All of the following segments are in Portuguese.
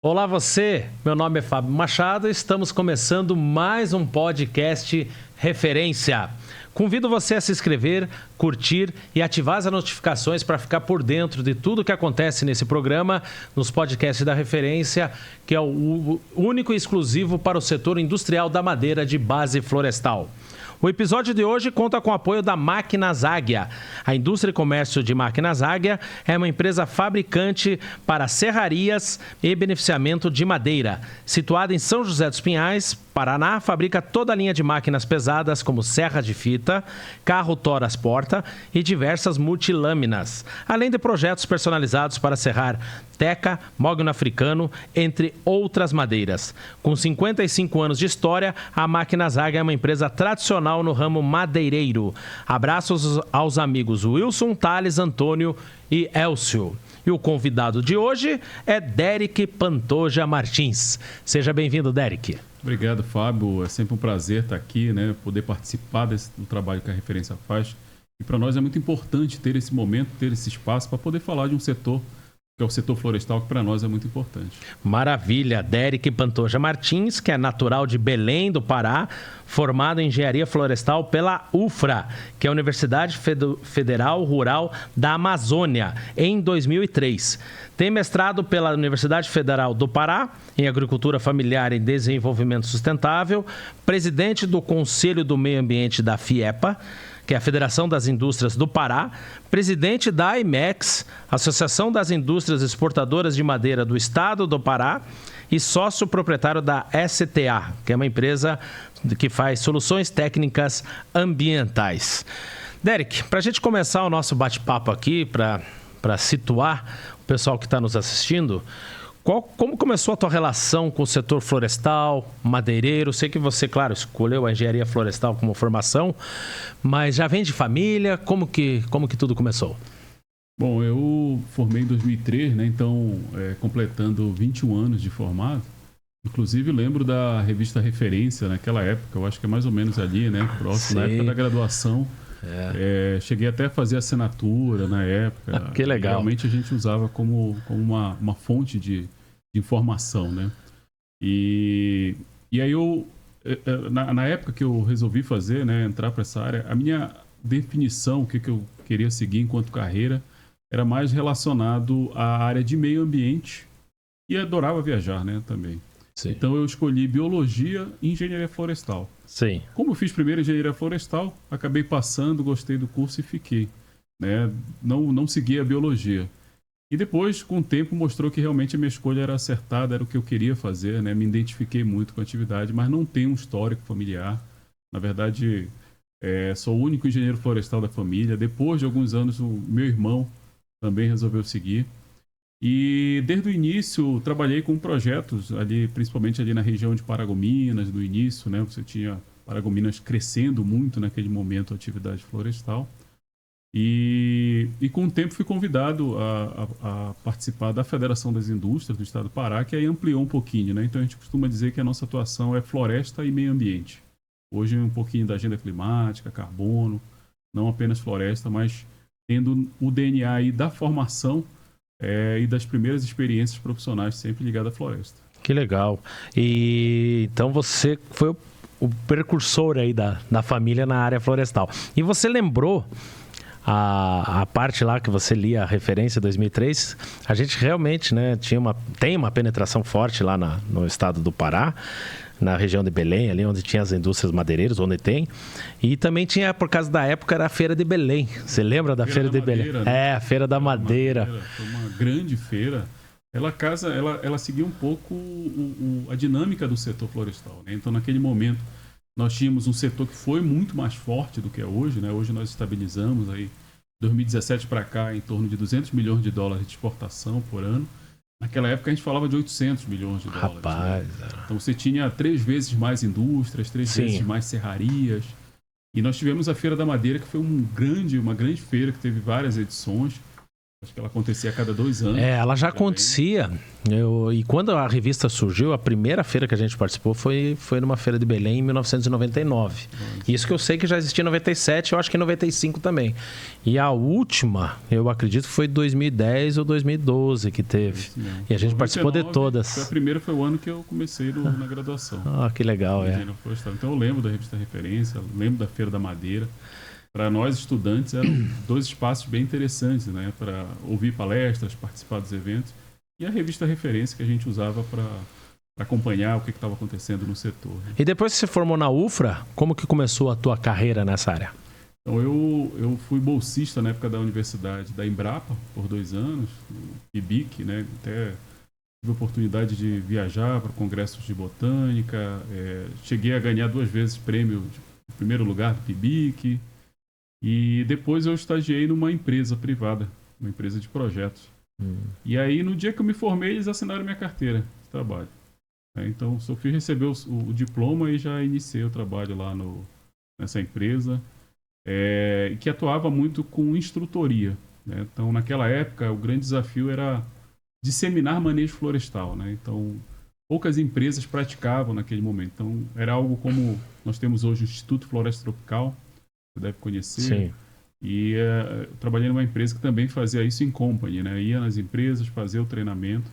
Olá você, meu nome é Fábio Machado e estamos começando mais um podcast Referência. Convido você a se inscrever, curtir e ativar as notificações para ficar por dentro de tudo que acontece nesse programa, nos podcasts da Referência, que é o único e exclusivo para o setor industrial da madeira de base florestal. O episódio de hoje conta com o apoio da Máquinas Águia. A indústria e comércio de Máquinas Águia é uma empresa fabricante para serrarias e beneficiamento de madeira. Situada em São José dos Pinhais, Paraná, fabrica toda a linha de máquinas pesadas como serra de fita, carro toras porta e diversas multilâminas, além de projetos personalizados para serrar teca, mogno africano, entre outras madeiras. Com 55 anos de história, a Máquinas Águia é uma empresa tradicional no ramo madeireiro. Abraços aos amigos Wilson, Thales, Antônio e Elcio. E o convidado de hoje é Derek Pantoja Martins. Seja bem-vindo, Derek. Obrigado, Fábio. É sempre um prazer estar aqui, né? Poder participar do trabalho que a Referência faz. E para nós é muito importante ter esse momento, ter esse espaço para poder falar de um setor que é o setor florestal, que para nós é muito importante. Maravilha. Derek Pantoja Martins, que é natural de Belém do Pará, formado em Engenharia Florestal pela UFRA, que é a Universidade Federal Rural da Amazônia, em 2003. Tem mestrado pela Universidade Federal do Pará, em Agricultura Familiar e Desenvolvimento Sustentável, presidente do Conselho do Meio Ambiente da FIEPA, que é a Federação das Indústrias do Pará, presidente da IMEX, Associação das Indústrias Exportadoras de Madeira do Estado do Pará, e sócio proprietário da STA, que é uma empresa que faz soluções técnicas ambientais. Derek, para a gente começar o nosso bate-papo aqui, para situar o pessoal que está nos assistindo, como começou a tua relação com o setor florestal, madeireiro? Sei que você, claro, escolheu a engenharia florestal como formação, mas já vem de família? Como que tudo começou? Bom, eu formei em 2003, né? Então, completando 21 anos de formado. Inclusive, lembro da revista Referência naquela época, eu acho que é mais ou menos ali, né? Próximo, na época da graduação. Cheguei até a fazer assinatura na época. Que legal. Realmente a gente usava como uma fonte de informação, né? E aí na época que eu resolvi fazer, né, entrar para essa área, a minha definição, o que eu queria seguir enquanto carreira, era mais relacionado à área de meio ambiente e adorava viajar, né, também. Sim. Então eu escolhi biologia e engenharia florestal. Sim. Como eu fiz primeiro engenharia florestal, acabei passando, gostei do curso e fiquei, né? Não segui a biologia. E depois, com o tempo, mostrou que realmente a minha escolha era acertada, era o que eu queria fazer, né? Me identifiquei muito com a atividade, mas não tenho um histórico familiar. Na verdade, sou o único engenheiro florestal da família. Depois de alguns anos, o meu irmão também resolveu seguir. E desde o início trabalhei com projetos ali, principalmente ali na região de Paragominas, no início, né? Você tinha Paragominas crescendo muito naquele momento a atividade florestal. E com o tempo fui convidado a participar da Federação das Indústrias do Estado do Pará, que aí ampliou um pouquinho, né? Então a gente costuma dizer que a nossa atuação é floresta e meio ambiente. Hoje um pouquinho da agenda climática, carbono, não apenas floresta, mas tendo o DNA aí da formação e das primeiras experiências profissionais sempre ligado à floresta. Que legal. E então você foi o precursor aí da família na área florestal. E você lembrou a parte lá que você lia a Referência 2003, a gente realmente, né, tem uma penetração forte lá no estado do Pará, na região de Belém, ali onde tinha as indústrias madeireiras, onde tem. E também tinha, por causa da época, era a Feira de Belém. Você lembra da Feira de Belém? Né? A Feira da Madeira. Foi uma grande feira. Ela seguia um pouco a dinâmica do setor florestal, né? Então, naquele momento, nós tínhamos um setor que foi muito mais forte do que é hoje, né? Hoje nós estabilizamos aí, 2017 para cá, em torno de 200 milhões de dólares de exportação por ano. Naquela época a gente falava de 800 milhões de dólares. Rapaz, né? Então você tinha 3 vezes mais indústrias, 3 vezes mais serrarias. E nós tivemos a Feira da Madeira, que foi uma grande feira, que teve várias edições. Acho que ela acontecia a cada 2 anos. Ela já acontecia. E quando a revista surgiu, a primeira feira que a gente participou foi numa feira de Belém em 1999. Isso que eu sei que já existia em 97, eu acho que em 95 também. E a última, eu acredito que foi 2010 ou 2012 que teve. E a gente 99, participou de todas. A primeira foi o ano que eu comecei na graduação. Que legal, Então eu lembro da revista Referência, lembro da Feira da Madeira. Para nós, estudantes, eram 2 espaços bem interessantes, né? Para ouvir palestras, participar dos eventos. E a revista Referência que a gente usava para acompanhar o que estava acontecendo no setor. Né? E depois que você formou na UFRA, como que começou a tua carreira nessa área? Então, eu fui bolsista na época da universidade da Embrapa, por 2 anos, no PIBIC, né? Até tive a oportunidade de viajar para congressos de botânica. Cheguei a ganhar 2 vezes prêmio de primeiro lugar do PIBIC. E depois eu estagiei numa empresa privada, uma empresa de projetos. E aí, no dia que eu me formei, eles assinaram minha carteira de trabalho. Então, só fui receber o diploma e já iniciei o trabalho lá nessa empresa, que atuava muito com instrutoria. Né? Então, naquela época, o grande desafio era disseminar manejo florestal. Né? Então, poucas empresas praticavam naquele momento. Então, era algo como nós temos hoje o Instituto Floresta Tropical, você deve conhecer. Sim. E eu trabalhei numa empresa que também fazia isso em company, né? Ia nas empresas, fazia o treinamento.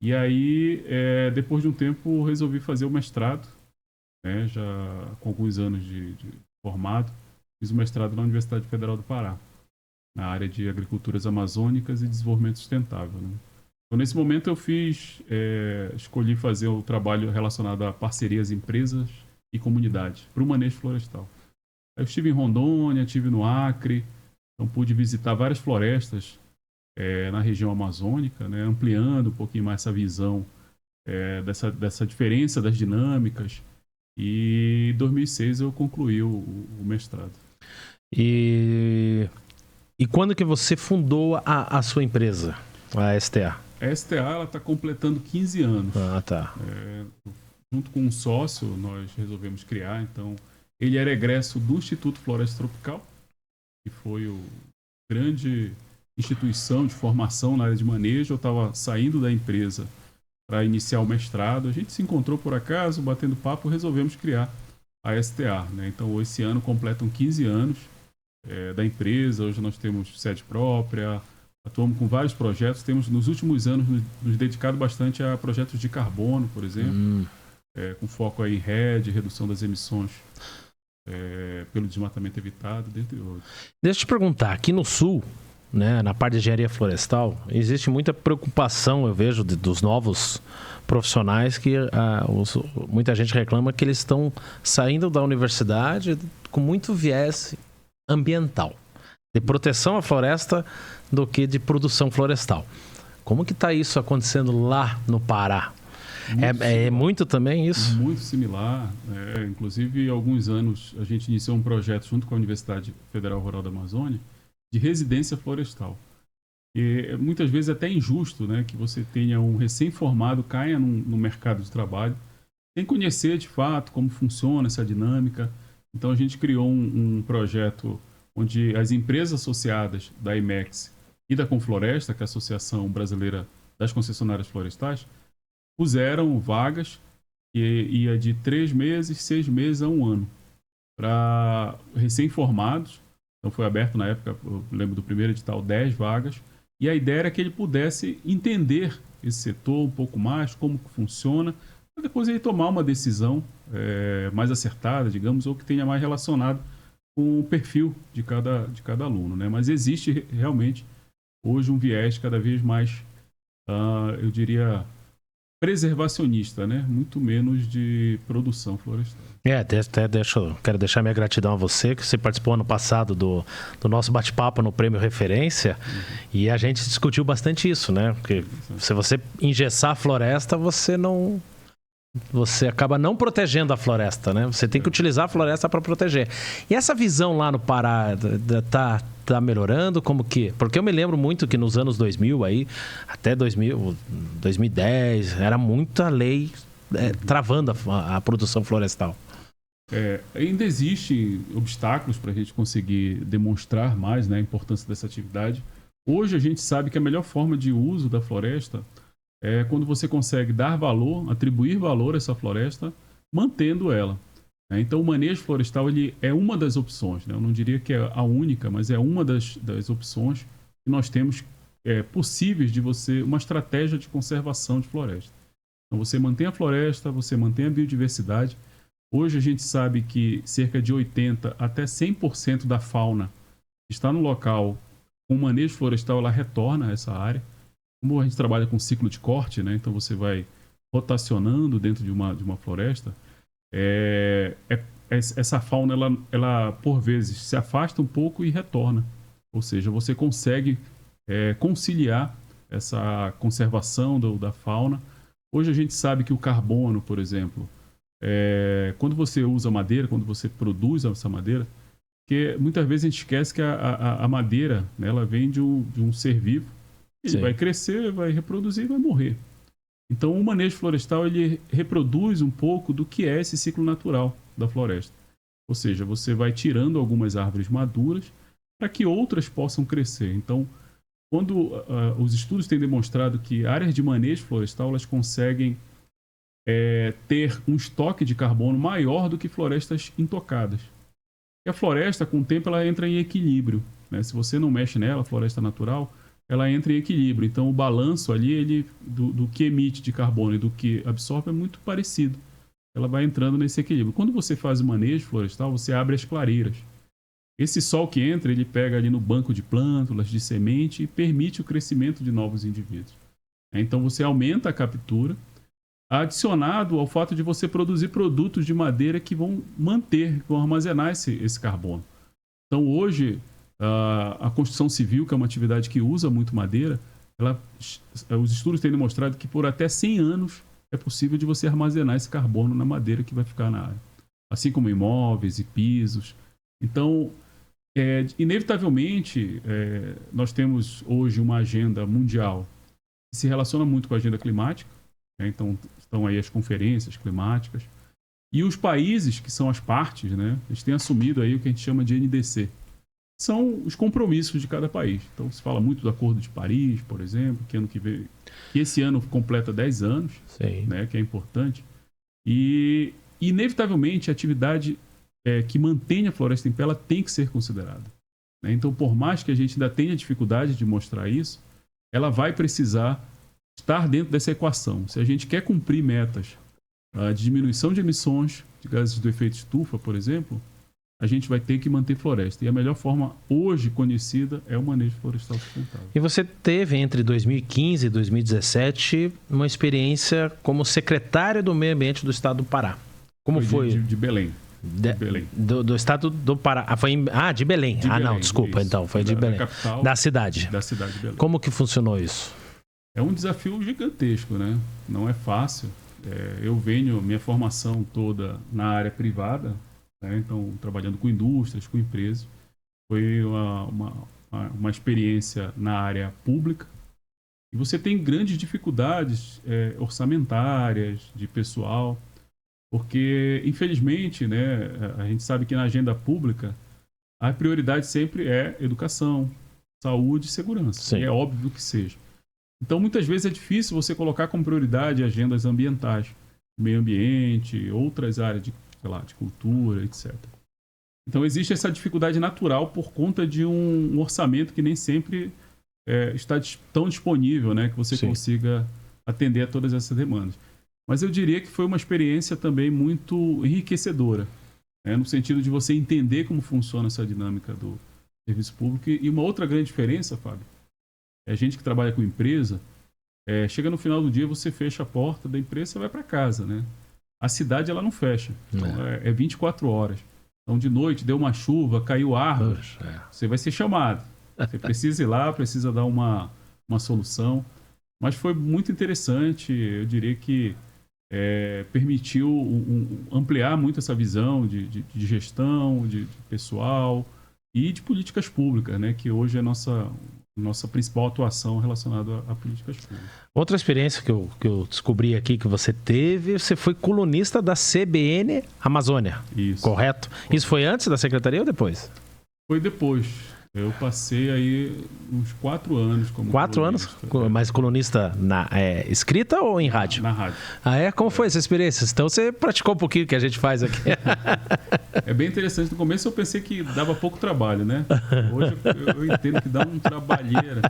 E aí, depois de um tempo, resolvi fazer o mestrado, né? Já com alguns anos de formado. Fiz o mestrado na Universidade Federal do Pará, na área de agriculturas amazônicas e desenvolvimento sustentável. Né? Então, nesse momento, eu escolhi fazer o trabalho relacionado a parcerias, empresas e comunidade para o manejo florestal. Eu estive em Rondônia, estive no Acre, então pude visitar várias florestas na região amazônica, né, ampliando um pouquinho mais essa visão dessa diferença das dinâmicas. E em 2006 eu concluí o mestrado. E quando que você fundou a sua empresa, a STA? A STA está completando 15 anos. Tá. Junto com um sócio, nós resolvemos criar, então... Ele era egresso do Instituto Floresta Tropical, que foi a grande instituição de formação na área de manejo. Eu estava saindo da empresa para iniciar o mestrado. A gente se encontrou por acaso, batendo papo, resolvemos criar a STA. Né? Então, esse ano completam 15 anos da empresa. Hoje nós temos sede própria, atuamos com vários projetos. Temos, nos últimos anos, nos dedicado bastante a projetos de carbono, por exemplo, com foco aí em RED, redução das emissões pelo desmatamento evitado, dentre outros. Deixa eu te perguntar, aqui no Sul, né, na parte de engenharia florestal, existe muita preocupação, eu vejo, dos novos profissionais que muita gente reclama que eles estão saindo da universidade com muito viés ambiental, de proteção à floresta do que de produção florestal. Como que está isso acontecendo lá no Pará? É muito também isso? Muito similar. Inclusive, há alguns anos, a gente iniciou um projeto junto com a Universidade Federal Rural da Amazônia de residência florestal. E muitas vezes é até injusto, né, que você tenha um recém-formado, caia no mercado de trabalho, sem conhecer de fato como funciona essa dinâmica. Então, a gente criou um projeto onde as empresas associadas da IMEX e da Confloresta, que é a Associação Brasileira das Concessionárias Florestais, puseram vagas que ia de 3 meses, 6 meses a 1 ano para recém-formados. Então foi aberto na época, eu lembro do primeiro edital, 10 vagas. E a ideia era que ele pudesse entender esse setor um pouco mais, como que funciona, para depois ele tomar uma decisão mais acertada, digamos, ou que tenha mais relacionado com o perfil de cada aluno. Né? Mas existe realmente hoje um viés cada vez mais, eu diria, preservacionista, né? Muito menos de produção florestal. Quero deixar minha gratidão a você, que você participou ano passado do nosso bate-papo no Prêmio Referência, e a gente discutiu bastante isso, né? Porque se você engessar a floresta, você acaba não protegendo a floresta, né? Você tem que utilizar a floresta para proteger. E essa visão lá no Pará tá melhorando? Porque eu me lembro muito que nos anos 2000 aí, até 2010, era muita lei travando a produção florestal. Ainda existem obstáculos para a gente conseguir demonstrar mais, né, a importância dessa atividade. Hoje a gente sabe que a melhor forma de uso da floresta é quando você consegue dar valor, atribuir valor a essa floresta, mantendo ela. Então, o manejo florestal ele é uma das opções, né? Eu não diria que é a única, mas é uma das opções que nós temos possíveis de uma estratégia de conservação de floresta. Então, você mantém a floresta, você mantém a biodiversidade. Hoje a gente sabe que cerca de 80% até 100% da fauna que está no local com o manejo florestal, ela retorna a essa área. Como a gente trabalha com ciclo de corte, né? Então você vai rotacionando dentro de uma floresta, essa fauna, ela por vezes se afasta um pouco e retorna. Ou seja, você consegue conciliar essa conservação da fauna. Hoje a gente sabe que o carbono, por exemplo, quando você usa madeira, quando você produz essa madeira, porque muitas vezes a gente esquece que a madeira, né, ela vem de um ser vivo, ele vai crescer, vai reproduzir e vai morrer. Então o manejo florestal ele reproduz um pouco do que é esse ciclo natural da floresta. Ou seja, você vai tirando algumas árvores maduras para que outras possam crescer. Então, quando os estudos têm demonstrado que áreas de manejo florestal elas conseguem ter um estoque de carbono maior do que florestas intocadas. E a floresta, com o tempo, ela entra em equilíbrio, né? Se você não mexe nela, a floresta natural, ela entra em equilíbrio. Então, o balanço ali do que emite de carbono e do que absorve é muito parecido. Ela vai entrando nesse equilíbrio. Quando você faz o manejo florestal, você abre as clareiras. Esse sol que entra, ele pega ali no banco de plântulas, de semente e permite o crescimento de novos indivíduos. Então, você aumenta a captura, adicionado ao fato de você produzir produtos de madeira que vão vão armazenar esse carbono. Então, hoje, a construção civil, que é uma atividade que usa muito madeira, os estudos têm demonstrado que por até 100 anos é possível de você armazenar esse carbono na madeira que vai ficar na área. Assim como imóveis e pisos. Então, inevitavelmente, nós temos hoje uma agenda mundial que se relaciona muito com a agenda climática. Então, estão aí as conferências climáticas. E os países, que são as partes, né, eles têm assumido aí o que a gente chama de NDC. São os compromissos de cada país. Então, se fala muito do Acordo de Paris, por exemplo, que esse ano completa 10 anos, né, que é importante. E, inevitavelmente, a atividade que mantém a floresta em pé, ela tem que ser considerada. Né? Então, por mais que a gente ainda tenha dificuldade de mostrar isso, ela vai precisar estar dentro dessa equação. Se a gente quer cumprir metas de diminuição de emissões de gases do efeito estufa, por exemplo, a gente vai ter que manter floresta. E a melhor forma hoje conhecida é o manejo florestal sustentável. E você teve entre 2015 e 2017 uma experiência como secretário do Meio Ambiente do Estado do Pará. Como foi? De Belém. De Belém. Do Estado do Pará. De Belém. Não, desculpa. Isso. Então, foi de Belém. Capital, da cidade. Da cidade de Belém. Como que funcionou isso? É um desafio gigantesco, né? Não é fácil. Eu venho, minha formação toda na área privada, né? Então, trabalhando com indústrias, com empresas. Foi uma experiência na área pública. E você tem grandes dificuldades orçamentárias, de pessoal, porque, infelizmente, né, a gente sabe que na agenda pública a prioridade sempre é educação, saúde e segurança. Sim. E é óbvio que seja. Então, muitas vezes é difícil você colocar como prioridade agendas ambientais, meio ambiente, outras áreas de cultura, etc. Então, existe essa dificuldade natural por conta de um orçamento que nem sempre está tão disponível, né, que você consiga atender a todas essas demandas. Mas eu diria que foi uma experiência também muito enriquecedora, né, no sentido de você entender como funciona essa dinâmica do serviço público. E uma outra grande diferença, Fábio, a gente que trabalha com empresa, chega no final do dia, você fecha a porta da empresa, você vai para casa, né? A cidade, ela não fecha. Então, é 24 horas. Então, de noite, deu uma chuva, caiu árvore, você vai ser chamado. Você precisa ir lá, precisa dar uma solução. Mas foi muito interessante, eu diria que permitiu ampliar muito essa visão de gestão, de pessoal e de políticas públicas, né? Que hoje é nossa principal atuação relacionada a políticas públicas. Outra experiência que eu descobri aqui que você teve, você foi colunista da CBN Amazônia. Isso. Correto? Isso foi antes da secretaria ou depois? Foi depois. Eu passei aí uns 4 anos como 4 anos? Mas colunista na escrita ou em rádio? Na rádio. Ah, é? Como foi essa experiência? Então você praticou um pouquinho o que a gente faz aqui. É bem interessante. No começo eu pensei que dava pouco trabalho, né? Hoje eu entendo que dá um trabalheira.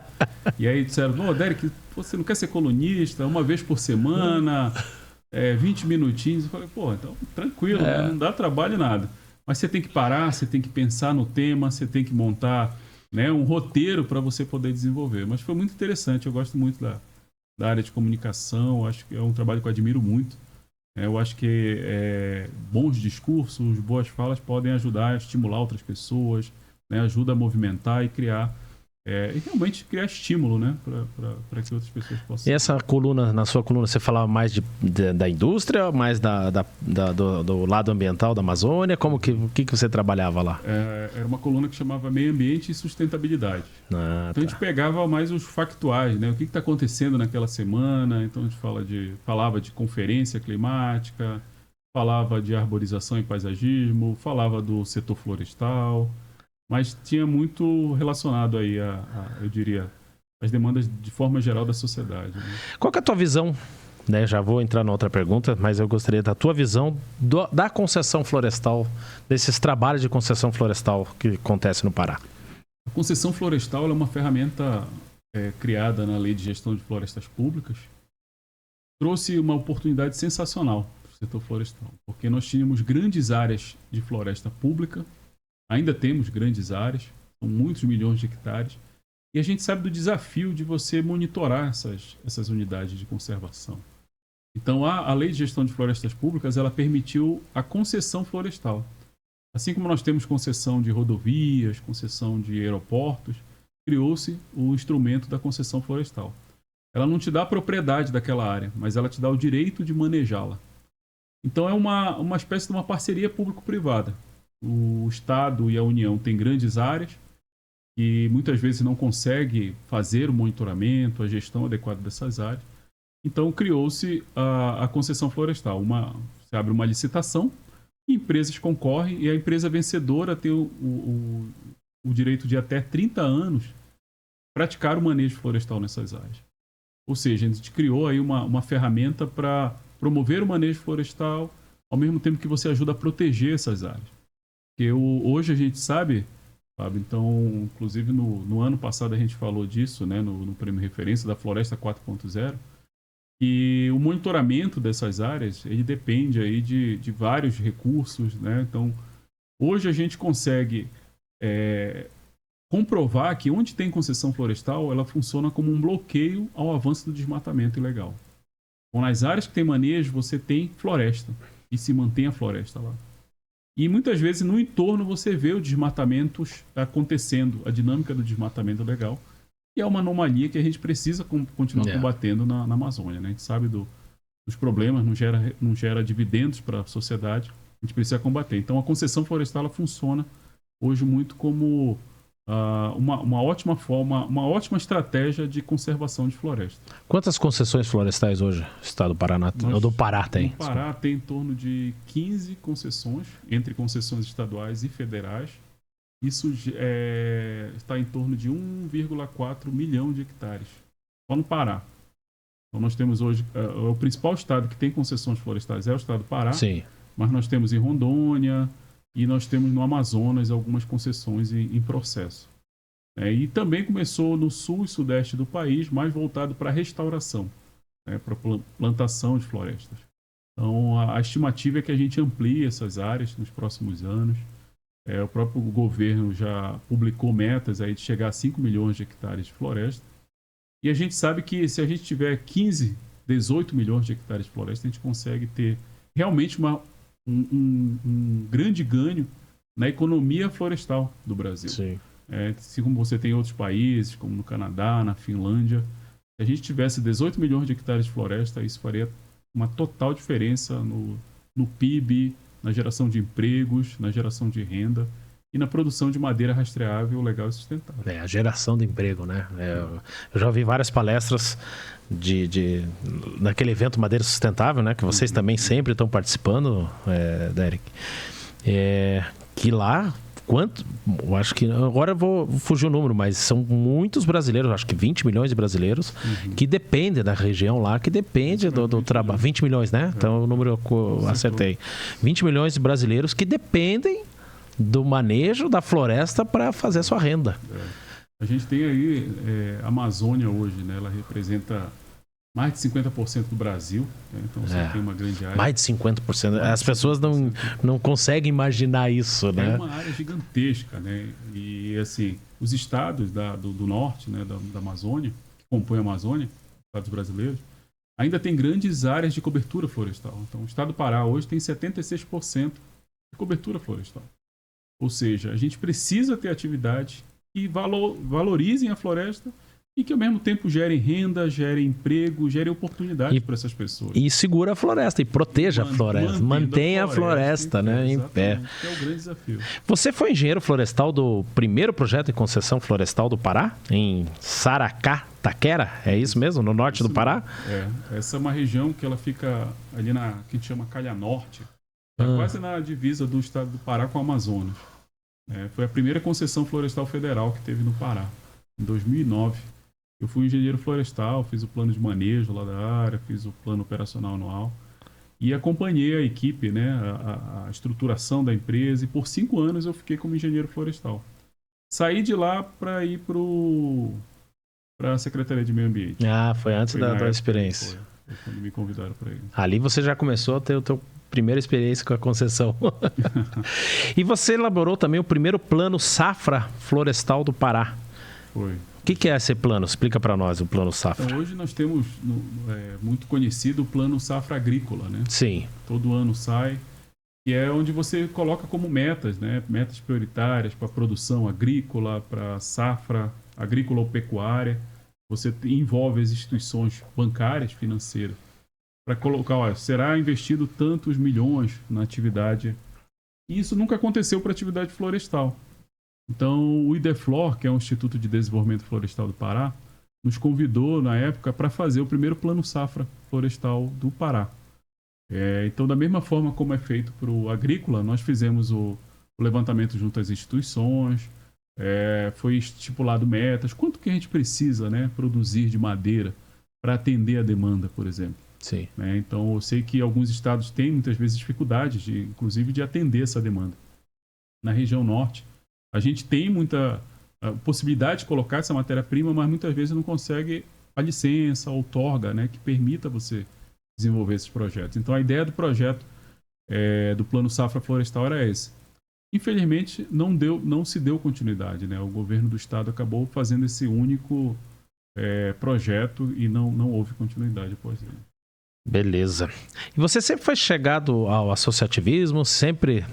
E aí disseram, Derek, você não quer ser colunista? Uma vez por semana, 20 minutinhos. Eu falei, então tranquilo, né? Não dá trabalho nada. Mas você tem que parar, você tem que pensar no tema, você tem que montar, né, um roteiro para você poder desenvolver. Mas foi muito interessante, eu gosto muito da área de comunicação, acho que é um trabalho que eu admiro muito. Eu acho que bons discursos, boas falas podem ajudar a estimular outras pessoas, né, ajuda a movimentar e criar, e realmente criar estímulo, né, para que outras pessoas possam... E essa coluna, na sua coluna, você falava mais da indústria, mais do lado ambiental da Amazônia? O que você trabalhava lá? Era uma coluna que chamava Meio Ambiente e Sustentabilidade. Então a gente pegava mais os factuais, né? O que está acontecendo naquela semana. Então a gente falava de conferência climática, falava de arborização e paisagismo, falava do setor florestal... Mas tinha muito relacionado aí eu diria, as demandas de forma geral da sociedade. Né? Qual que é a tua visão? Né? Já vou entrar na outra pergunta, mas eu gostaria da tua visão da concessão florestal, desses trabalhos de concessão florestal que acontece no Pará. A concessão florestal é uma ferramenta criada na Lei de Gestão de Florestas Públicas. Trouxe uma oportunidade sensacional para o setor florestal, porque nós tínhamos grandes áreas de floresta pública. Ainda temos grandes áreas, são muitos milhões de hectares, e a gente sabe do desafio de você monitorar essas unidades de conservação. Então, a Lei de Gestão de Florestas Públicas, ela permitiu a concessão florestal. Assim como nós temos concessão de rodovias, concessão de aeroportos, criou-se o instrumento da concessão florestal. Ela não te dá a propriedade daquela área, mas ela te dá o direito de manejá-la. Então, é uma espécie de uma parceria público-privada. O Estado e a União têm grandes áreas e muitas vezes não consegue fazer o monitoramento, a gestão adequada dessas áreas. Então criou-se a concessão florestal. Você abre uma licitação, empresas concorrem e a empresa vencedora tem o direito de até 30 anos praticar o manejo florestal nessas áreas. Ou seja, a gente criou aí uma ferramenta para promover o manejo florestal ao mesmo tempo que você ajuda a proteger essas áreas. Porque hoje a gente sabe, Fábio, então, inclusive no ano passado a gente falou disso, né, no Prêmio Referência da Floresta 4.0, que o monitoramento dessas áreas, ele depende aí de vários recursos, né? Então, hoje a gente consegue comprovar que onde tem concessão florestal, ela funciona como um bloqueio ao avanço do desmatamento ilegal. Então, nas áreas que tem manejo, você tem floresta e se mantém a floresta lá. E muitas vezes no entorno você vê os desmatamentos acontecendo, a dinâmica do desmatamento legal. E é uma anomalia que a gente precisa continuar combatendo na Amazônia. Né? A gente sabe dos problemas, não gera dividendos para a sociedade, a gente precisa combater. Então a concessão florestal ela funciona hoje muito como uma ótima forma, uma ótima estratégia de conservação de floresta. Quantas concessões florestais hoje o estado do Paraná ou do Pará tem? No Pará tem em torno de 15 concessões, entre concessões estaduais e federais. Isso está em torno de 1,4 milhão de hectares, só no Pará. Então nós temos hoje, o principal estado que tem concessões florestais é o estado do Pará, Sim. Mas nós temos em Rondônia, e nós temos no Amazonas algumas concessões em processo. E também começou no sul e sudeste do país, mais voltado para a restauração, para plantação de florestas. Então, a estimativa é que a gente amplie essas áreas nos próximos anos. O próprio governo já publicou metas aí de chegar a 5 milhões de hectares de floresta. E a gente sabe que se a gente tiver 15, 18 milhões de hectares de floresta, a gente consegue ter realmente um grande ganho na economia florestal do Brasil. Sim. Assim como você tem em outros países, como no Canadá, na Finlândia, se a gente tivesse 18 milhões de hectares de floresta, isso faria uma total diferença no PIB, na geração de empregos, na geração de renda e na produção de madeira rastreável, legal e sustentável. A geração de emprego, né? Eu já ouvi várias palestras naquele evento Madeira Sustentável, né? Que vocês também sempre estão participando, Derek. Que lá quanto? Eu acho que agora eu vou fugir o número, mas são muitos brasileiros, acho que 20 milhões de brasileiros que dependem da região lá, que depende do trabalho. 20 milhões, né? Então o número eu acertei. 20 milhões de brasileiros que dependem do manejo da floresta para fazer a sua renda. A gente tem aí a Amazônia hoje, né? Ela representa mais de 50% do Brasil, né? Então você tem uma grande área. Mais de 50%. As pessoas não conseguem imaginar isso, né? É uma área gigantesca, né? E assim, os estados do norte, né, da Amazônia, que compõem a Amazônia, estados brasileiros, ainda tem grandes áreas de cobertura florestal. Então o estado do Pará hoje tem 76% de cobertura florestal. Ou seja, a gente precisa ter atividades que valorizem a floresta e que ao mesmo tempo gerem renda, gerem emprego, gerem oportunidade para essas pessoas. E segura a floresta e proteja a floresta. Mantenha a floresta, né, em pé. Que é o grande desafio. Você foi engenheiro florestal do primeiro projeto de concessão florestal do Pará, em Saracá, Taquera? É isso mesmo? No norte do Pará? Essa é uma região que ela fica ali que a gente chama Calha Norte, quase na divisa do estado do Pará com o Amazonas. Foi a primeira concessão florestal federal que teve no Pará, em 2009. Eu fui engenheiro florestal, fiz o plano de manejo lá da área, fiz o plano operacional anual e acompanhei a equipe, né, a estruturação da empresa, e por 5 anos eu fiquei como engenheiro florestal. Saí de lá para ir para a Secretaria de Meio Ambiente. Foi antes da experiência. Foi quando me convidaram para ir. Ali você já começou a ter o teu primeira experiência com a concessão. E você elaborou também o primeiro plano safra florestal do Pará. Foi. O que é esse plano? Explica para nós o plano safra. Então, hoje nós temos muito conhecido o plano safra agrícola, né? Sim. Todo ano sai, e é onde você coloca como metas, né? Metas prioritárias para a produção agrícola, para safra agrícola ou pecuária. Você envolve as instituições bancárias, financeiras, para colocar, será investido tantos milhões na atividade. E isso nunca aconteceu para a atividade florestal. Então, o IDEFLOR, que é o Instituto de Desenvolvimento Florestal do Pará, nos convidou, na época, para fazer o primeiro plano safra florestal do Pará. Então, da mesma forma como é feito para o agrícola, nós fizemos o levantamento junto às instituições, foi estipulado metas, quanto que a gente precisa, né, produzir de madeira para atender a demanda, por exemplo. Sim. Então, eu sei que alguns estados têm, muitas vezes, dificuldades, inclusive, de atender essa demanda. Na região norte, a gente tem muita possibilidade de colocar essa matéria-prima, mas muitas vezes não consegue a licença, a outorga, né, que permita você desenvolver esses projetos. Então, a ideia do projeto do Plano Safra Florestal era esse. Infelizmente, não se deu continuidade, né? O governo do estado acabou fazendo esse único projeto e não houve continuidade após ele. Beleza. E você sempre foi chegado ao associativismo? Sempre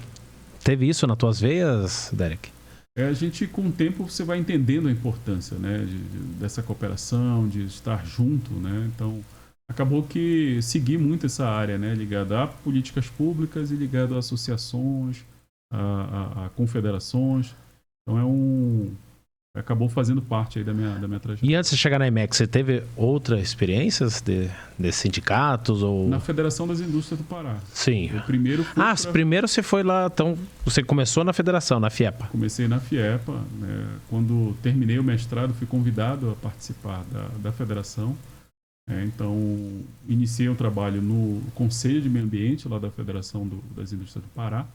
teve isso nas tuas veias, Derek? A gente, com o tempo, você vai entendendo a importância, né, dessa cooperação, de estar junto, né? Então, acabou que segui muito essa área, né, ligada a políticas públicas e ligada a associações, a confederações. Então, acabou fazendo parte aí da minha trajetória. E antes de chegar na IMEC, você teve outras experiências de sindicatos? Ou... Na Federação das Indústrias do Pará. Sim. Eu primeiro primeiro você foi lá, então você começou na Federação, na FIEPA. Comecei na FIEPA, né? Quando terminei o mestrado, fui convidado a participar da Federação. Então, iniciei um trabalho no Conselho de Meio Ambiente, lá da Federação das Indústrias do Pará.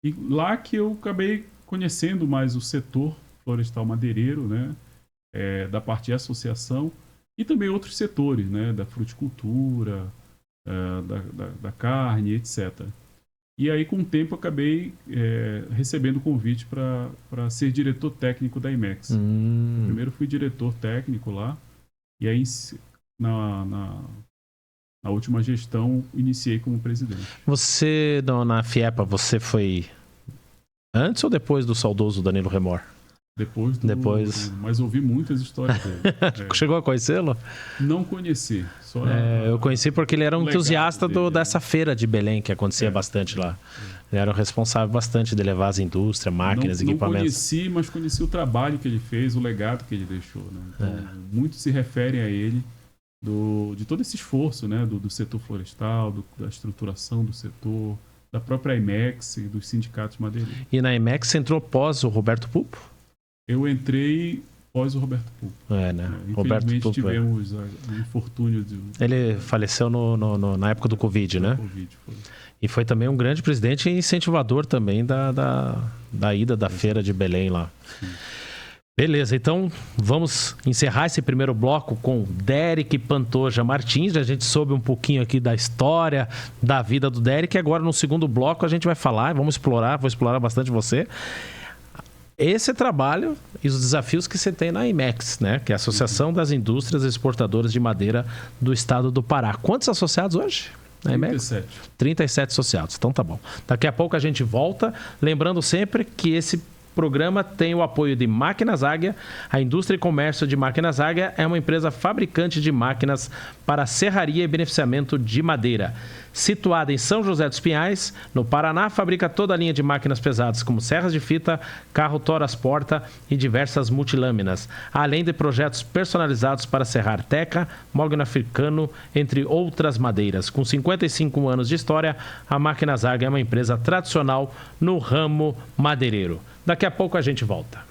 E lá que eu acabei conhecendo mais o setor florestal madeireiro, né, da parte de associação, e também outros setores, né, da fruticultura, da carne, etc. E aí, com o tempo, acabei recebendo o convite para ser diretor técnico da IMEX. Primeiro fui diretor técnico lá, e aí, na última gestão, iniciei como presidente. Você, na FIEPA, você foi antes ou depois do saudoso Danilo Remor? Depois. Mas ouvi muitas histórias dele. Chegou a conhecê-lo? Não conheci. Eu conheci porque ele era um entusiasta dessa feira de Belém, que acontecia bastante lá. Ele era o responsável bastante de levar as indústrias, máquinas, equipamentos. Não conheci, mas conheci o trabalho que ele fez, o legado que ele deixou. Né? Então, muito se referem a ele de todo esse esforço, né? do setor florestal, da estruturação do setor, da própria IMEX e dos sindicatos madeireiros. E na IMEX você entrou pós o Roberto Pupo? Eu entrei pós o Roberto Pupo. Roberto Pupo. Tivemos um infortúnio. Ele faleceu na época do Covid, né? Covid, foi. E foi também um grande presidente e incentivador também da ida da feira de Belém lá. Sim. Beleza, então vamos encerrar esse primeiro bloco com Derek Pantoja Martins. A gente soube um pouquinho aqui da história, da vida do Derek. Agora no segundo bloco a gente vai falar, vou explorar bastante você. Esse trabalho e os desafios que você tem na IMEX, né? Que é a Associação das Indústrias Exportadoras de Madeira do Estado do Pará. Quantos associados hoje? Na IMEX? 37. 37 associados, então tá bom. Daqui a pouco a gente volta, lembrando sempre que esse programa tem o apoio de Máquinas Águia. A Indústria e Comércio de Máquinas Águia é uma empresa fabricante de máquinas para serraria e beneficiamento de madeira. Situada em São José dos Pinhais, no Paraná, fabrica toda a linha de máquinas pesadas, como serras de fita, carro toras porta e diversas multilâminas, além de projetos personalizados para serrar teca, mogno africano, entre outras madeiras. Com 55 anos de história, a Máquinas Águia é uma empresa tradicional no ramo madeireiro. Daqui a pouco a gente volta.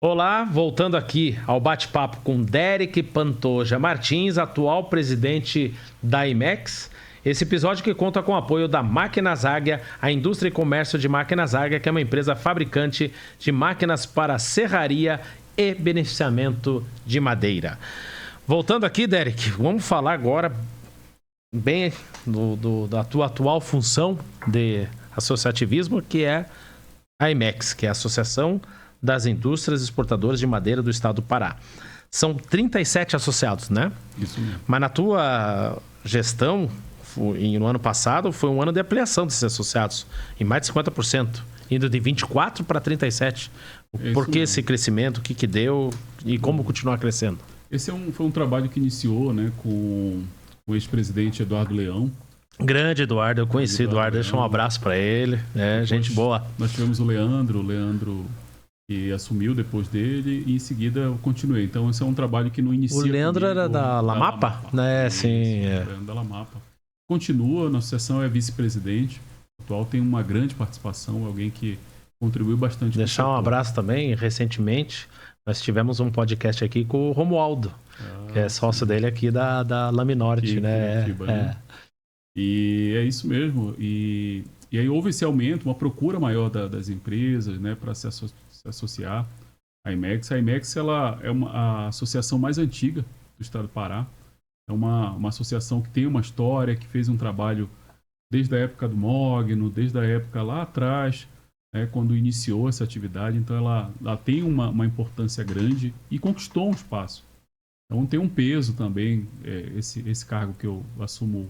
Olá, voltando aqui ao bate-papo com Derek Pantoja Martins, atual presidente da IMEX. Esse episódio que conta com o apoio da Máquinas Águia, a Indústria e Comércio de Máquinas Águia, que é uma empresa fabricante de máquinas para serraria e beneficiamento de madeira. Voltando aqui, Derek, vamos falar agora bem da tua atual função de associativismo, que é a IMEX, que é a Associação das Indústrias Exportadoras de Madeira do Estado do Pará. São 37 associados, né? Isso mesmo. Mas na tua gestão, no ano passado, foi um ano de ampliação desses associados, em mais de 50%, indo de 24 para 37. Por que esse crescimento? O que deu? E como continuar crescendo? Esse foi um trabalho que iniciou, né, com o ex-presidente Eduardo Leão. Grande Eduardo, eu conheci Eduardo, deixa um abraço para ele, né? Gente boa. Nós tivemos o Leandro que assumiu depois dele e em seguida eu continuei. Então esse é um trabalho que não inicia. O Leandro era da Lamapa? Né? Sim. O Leandro da Lamapa. Continua, na associação é vice-presidente. O atual tem uma grande participação, alguém que contribuiu bastante. Deixar um abraço também, recentemente nós tivemos um podcast aqui com o Romualdo, que é sócio dele aqui da Laminorte, né? E é isso mesmo. E aí houve esse aumento, uma procura maior das empresas, né, para se associar à IMEX. A IMEX ela é a associação mais antiga do estado do Pará. É uma associação que tem uma história, que fez um trabalho desde a época do Mogno, desde a época lá atrás, né, quando iniciou essa atividade. Então ela tem uma importância grande e conquistou um espaço. Então tem um peso também, esse cargo que eu assumo,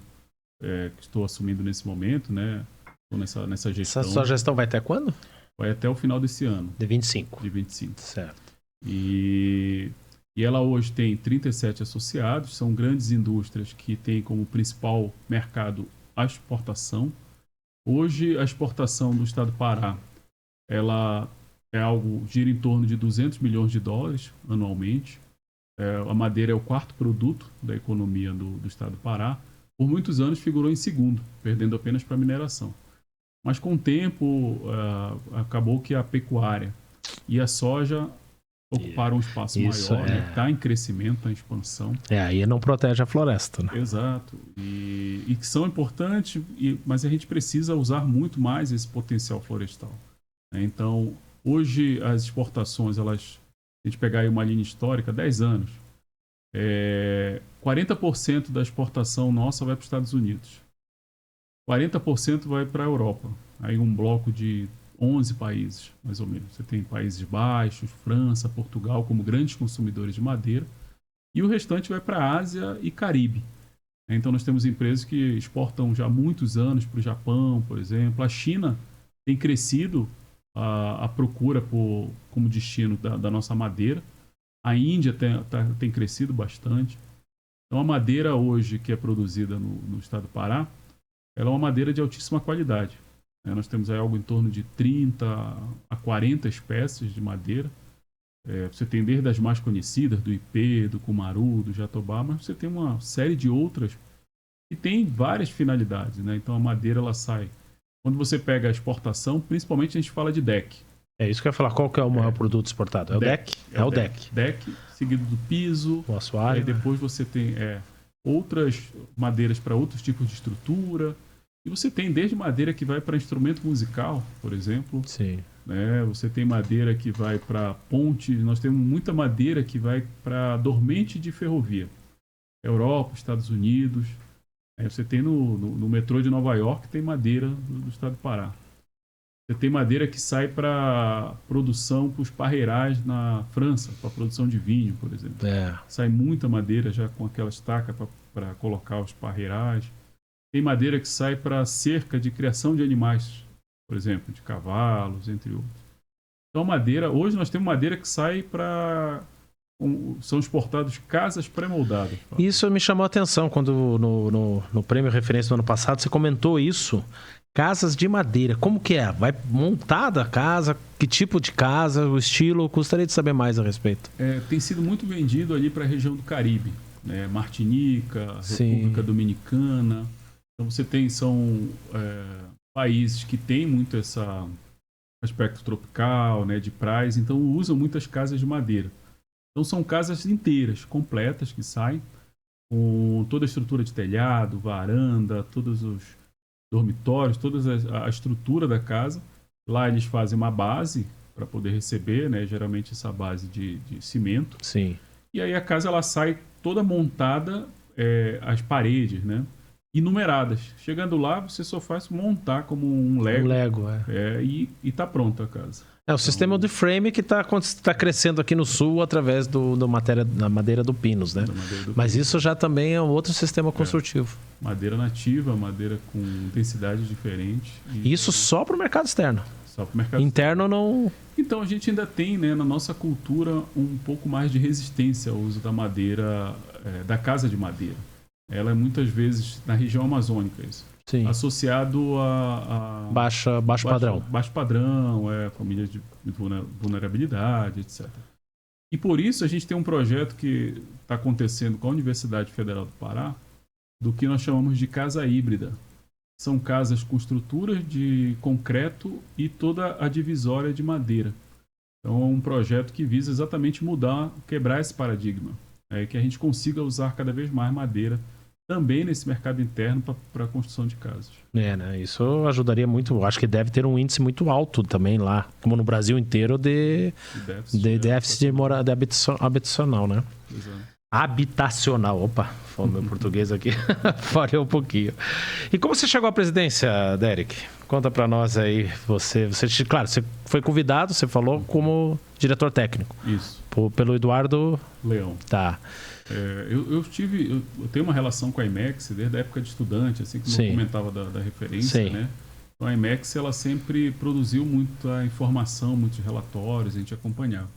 que estou assumindo nesse momento, né? Estou nessa gestão. Essa sua gestão vai até quando? Vai até o final desse ano. De 25. De 25. Certo. E ela hoje tem 37 associados, são grandes indústrias que têm como principal mercado a exportação. Hoje, a exportação do estado do Pará, ela gira em torno de 200 milhões de dólares anualmente. A madeira é o quarto produto da economia do estado do Pará. Por muitos anos figurou em segundo, perdendo apenas para a mineração. Mas com o tempo, acabou que a pecuária e a soja ocuparam um espaço maior, né? Está em crescimento, está em expansão. Aí não protege a floresta, né? Exato. E que são importantes, mas a gente precisa usar muito mais esse potencial florestal. Né? Então, hoje as exportações, se a gente pegar aí uma linha histórica, 10 anos, 40% da exportação nossa vai para os Estados Unidos. 40% vai para a Europa. Aí um bloco de 11 países, mais ou menos. Você tem Países Baixos, França, Portugal como grandes consumidores de madeira. E o restante vai para a Ásia e Caribe. Então nós temos empresas que exportam já há muitos anos para o Japão, por exemplo. A China tem crescido a procura como destino da nossa madeira. A Índia tem crescido bastante. Então, a madeira hoje que é produzida no estado do Pará, ela é uma madeira de altíssima qualidade. Nós temos aí algo em torno de 30 a 40 espécies de madeira. Você tem desde as mais conhecidas, do ipê, do cumaru, do jatobá, mas você tem uma série de outras que tem várias finalidades, né? Então, a madeira, ela sai. Quando você pega a exportação, principalmente a gente fala de deck. É isso que eu ia falar. Qual que é o maior produto exportado? É o deck? É o deck. Deck, seguido do piso. O assoalho. Aí depois você tem outras madeiras para outros tipos de estrutura. E você tem desde madeira que vai para instrumento musical, por exemplo. Sim. Né? Você tem madeira que vai para ponte. Nós temos muita madeira que vai para dormente de ferrovia. Europa, Estados Unidos. Aí você tem no metrô de Nova York, tem madeira do estado do Pará. Você tem madeira que sai para produção para os parreirais na França, para produção de vinho, por exemplo. Sai muita madeira já com aquela estaca para colocar os parreirais. Tem madeira que sai para cerca de criação de animais, por exemplo, de cavalos, entre outros. Então, madeira, hoje nós temos madeira que sai para... São exportados casas pré-moldadas. Isso me chamou a atenção quando no Prêmio Referência do ano passado você comentou isso. Casas de madeira, como que é? Vai montada a casa? Que tipo de casa? O estilo? Gostaria de saber mais a respeito. Tem sido muito vendido ali para a região do Caribe, né? Martinica, República Dominicana. Então você são países que têm muito esse aspecto tropical, né, de praias, então usam muitas casas de madeira. Então são casas inteiras, completas, que saem com toda a estrutura de telhado, varanda, todos os dormitórios, toda a estrutura da casa. Lá eles fazem uma base para poder receber, né, geralmente essa base de cimento. Sim. E aí a casa ela sai toda montada, as paredes, né, e numeradas. Chegando lá, você só faz montar como um Lego. Um Lego, e está pronta a casa. O sistema de frame que está crescendo aqui no sul através da madeira do Pinus, né? Mas isso já também é um outro sistema construtivo. Madeira nativa, madeira com intensidade diferente. Isso só para o mercado externo. Só para o mercado interno não... Então a gente ainda tem, né, na nossa cultura um pouco mais de resistência ao uso da madeira, da casa de madeira. Ela é muitas vezes na região amazônica, isso. Sim. Associado a baixo padrão. Baixo padrão, famílias de vulnerabilidade, etc. E por isso a gente tem um projeto que está acontecendo com a Universidade Federal do Pará, do que nós chamamos de casa híbrida. São casas com estruturas de concreto e toda a divisória de madeira. Então é um projeto que visa exatamente quebrar esse paradigma, que a gente consiga usar cada vez mais madeira também nesse mercado interno para a construção de casas. Né? Isso ajudaria muito. Acho que deve ter um índice muito alto também lá, como no Brasil inteiro, de déficit habitacional, né? Exato. Habitacional. Opa, o meu português aqui falhou um pouquinho. E como você chegou à presidência, Derek? Conta para nós aí. Claro, você foi convidado, você falou, como diretor técnico. Isso. Pelo Eduardo Leão. Tá. Eu tenho uma relação com a IMEX desde a época de estudante, assim como eu comentava da referência, Sim. né? Então a IMEX ela sempre produziu muita informação, muitos relatórios, a gente acompanhava.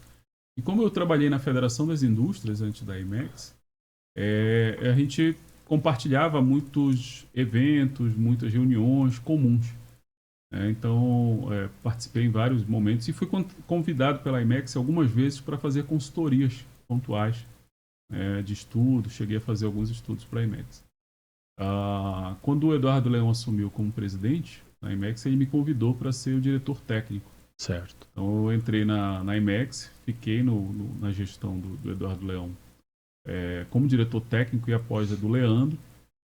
E como eu trabalhei na Federação das Indústrias antes da IMEX, a gente compartilhava muitos eventos, muitas reuniões comuns. Então, participei em vários momentos e fui convidado pela IMEX algumas vezes para fazer consultorias pontuais de estudos. Cheguei a fazer alguns estudos para a IMEX. Quando o Eduardo Leão assumiu como presidente da IMEX, ele me convidou para ser o diretor técnico. Certo. Então, eu entrei na IMEX, fiquei na gestão do Eduardo Leão como diretor técnico e após a do Leandro.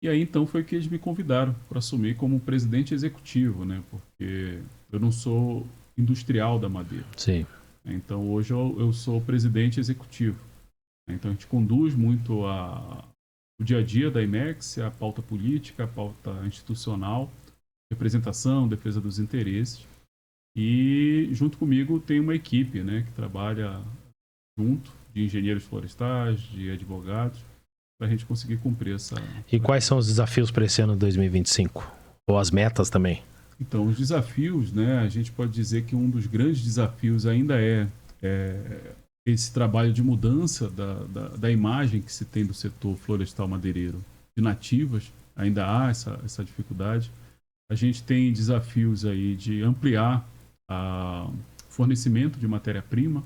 E aí, então, foi que eles me convidaram para assumir como presidente executivo, né? Porque eu não sou industrial da madeira. Sim. Então, hoje eu sou presidente executivo. Então, a gente conduz muito o dia a dia da IMEX, a pauta política, a pauta institucional, representação, defesa dos interesses. E, junto comigo, tem uma equipe, né, que trabalha junto, de engenheiros florestais, de advogados, para a gente conseguir cumprir essa... E quais são os desafios para esse ano de 2025? Ou as metas também? Então, os desafios, né? A gente pode dizer que um dos grandes desafios ainda é esse trabalho de mudança da imagem que se tem do setor florestal madeireiro de nativas. Ainda há essa dificuldade. A gente tem desafios aí de ampliar o fornecimento de matéria-prima,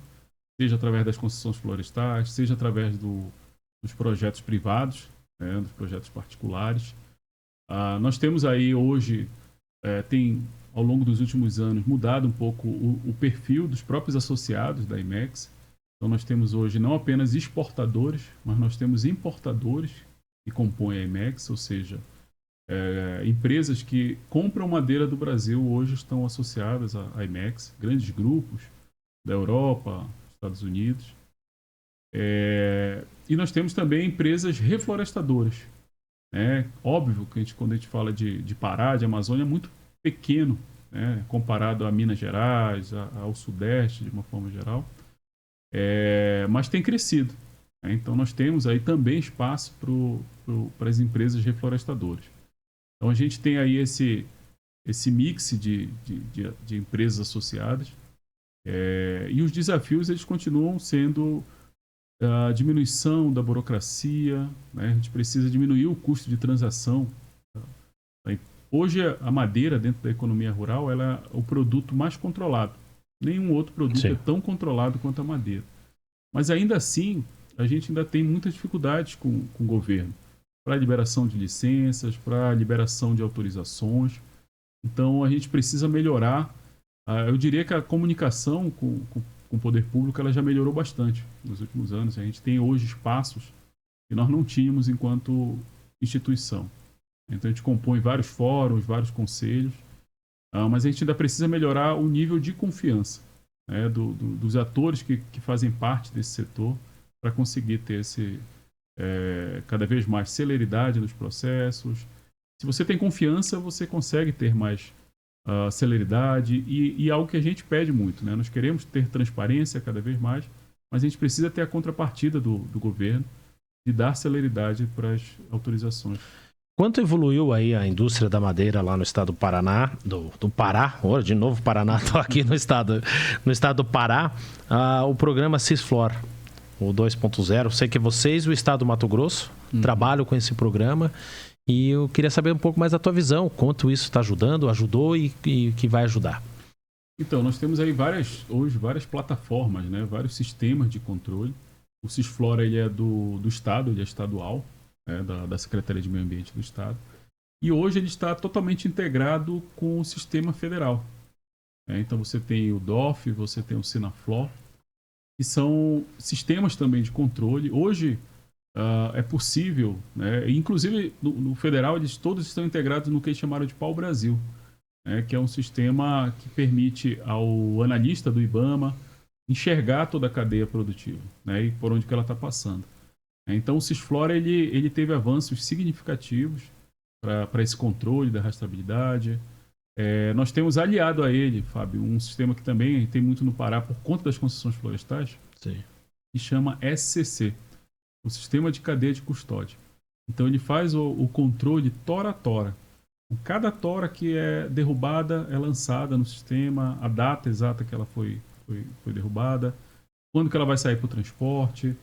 seja através das concessões florestais, seja através dos projetos privados, né, dos projetos particulares. Nós temos aí hoje, tem ao longo dos últimos anos mudado um pouco o perfil dos próprios associados da IMEX. Então nós temos hoje não apenas exportadores, mas nós temos importadores que compõem a IMEX, ou seja, empresas que compram madeira do Brasil hoje estão associadas à IMEX, grandes grupos da Europa, Estados Unidos. E nós temos também empresas reflorestadoras. Óbvio que quando a gente fala de Pará, de Amazônia, é muito pequeno, né, comparado a Minas Gerais, ao Sudeste, de uma forma geral. Mas tem crescido. Então nós temos aí também espaço para as empresas reflorestadoras. Então a gente tem aí esse mix de empresas associadas, e os desafios eles continuam sendo a diminuição da burocracia, né? A gente precisa diminuir o custo de transação. Hoje a madeira dentro da economia rural ela é o produto mais controlado. Nenhum outro produto Sim. é tão controlado quanto a madeira. Mas ainda assim, a gente ainda tem muitas dificuldades com o governo para liberação de licenças, para liberação de autorizações. Então, a gente precisa melhorar. Eu diria que a comunicação com o poder público ela já melhorou bastante nos últimos anos. A gente tem hoje espaços que nós não tínhamos enquanto instituição. Então, a gente compõe vários fóruns, vários conselhos, mas a gente ainda precisa melhorar o nível de confiança, né, dos atores que fazem parte desse setor para conseguir ter cada vez mais celeridade nos processos. Se você tem confiança, você consegue ter mais celeridade e algo que a gente pede muito, né? Nós queremos ter transparência cada vez mais, mas a gente precisa ter a contrapartida do governo de dar celeridade para as autorizações. Quanto evoluiu aí a indústria da madeira lá no estado do Paraná, do Pará, de novo Paraná, estou aqui no estado do Pará, o programa Cisflor, o 2.0, sei que vocês e o estado do Mato Grosso trabalham com esse programa e eu queria saber um pouco mais da tua visão, quanto isso está ajudando, ajudou e que vai ajudar. Então, nós temos aí hoje várias plataformas, né, vários sistemas de controle. O Cisflor ele é do estado, ele é estadual, da Secretaria de Meio Ambiente do Estado. E hoje ele está totalmente integrado com o sistema federal. Então você tem o DOF, você tem o Sinaflor, que são sistemas também de controle. Hoje é possível, né, inclusive no federal, eles todos estão integrados no que eles chamaram de Pau-Brasil, que é um sistema que permite ao analista do IBAMA enxergar toda a cadeia produtiva, né, e por onde que ela está passando. Então, o Cisflor ele teve avanços significativos para esse controle da rastreabilidade. Nós temos aliado a ele, Fábio, um sistema que também tem muito no Pará por conta das concessões florestais, Sim. que chama SCC, o Sistema de Cadeia de Custódia. Então, ele faz o controle tora a tora. Cada tora que é derrubada é lançada no sistema, a data exata que ela foi derrubada, quando que ela vai sair para o transporte.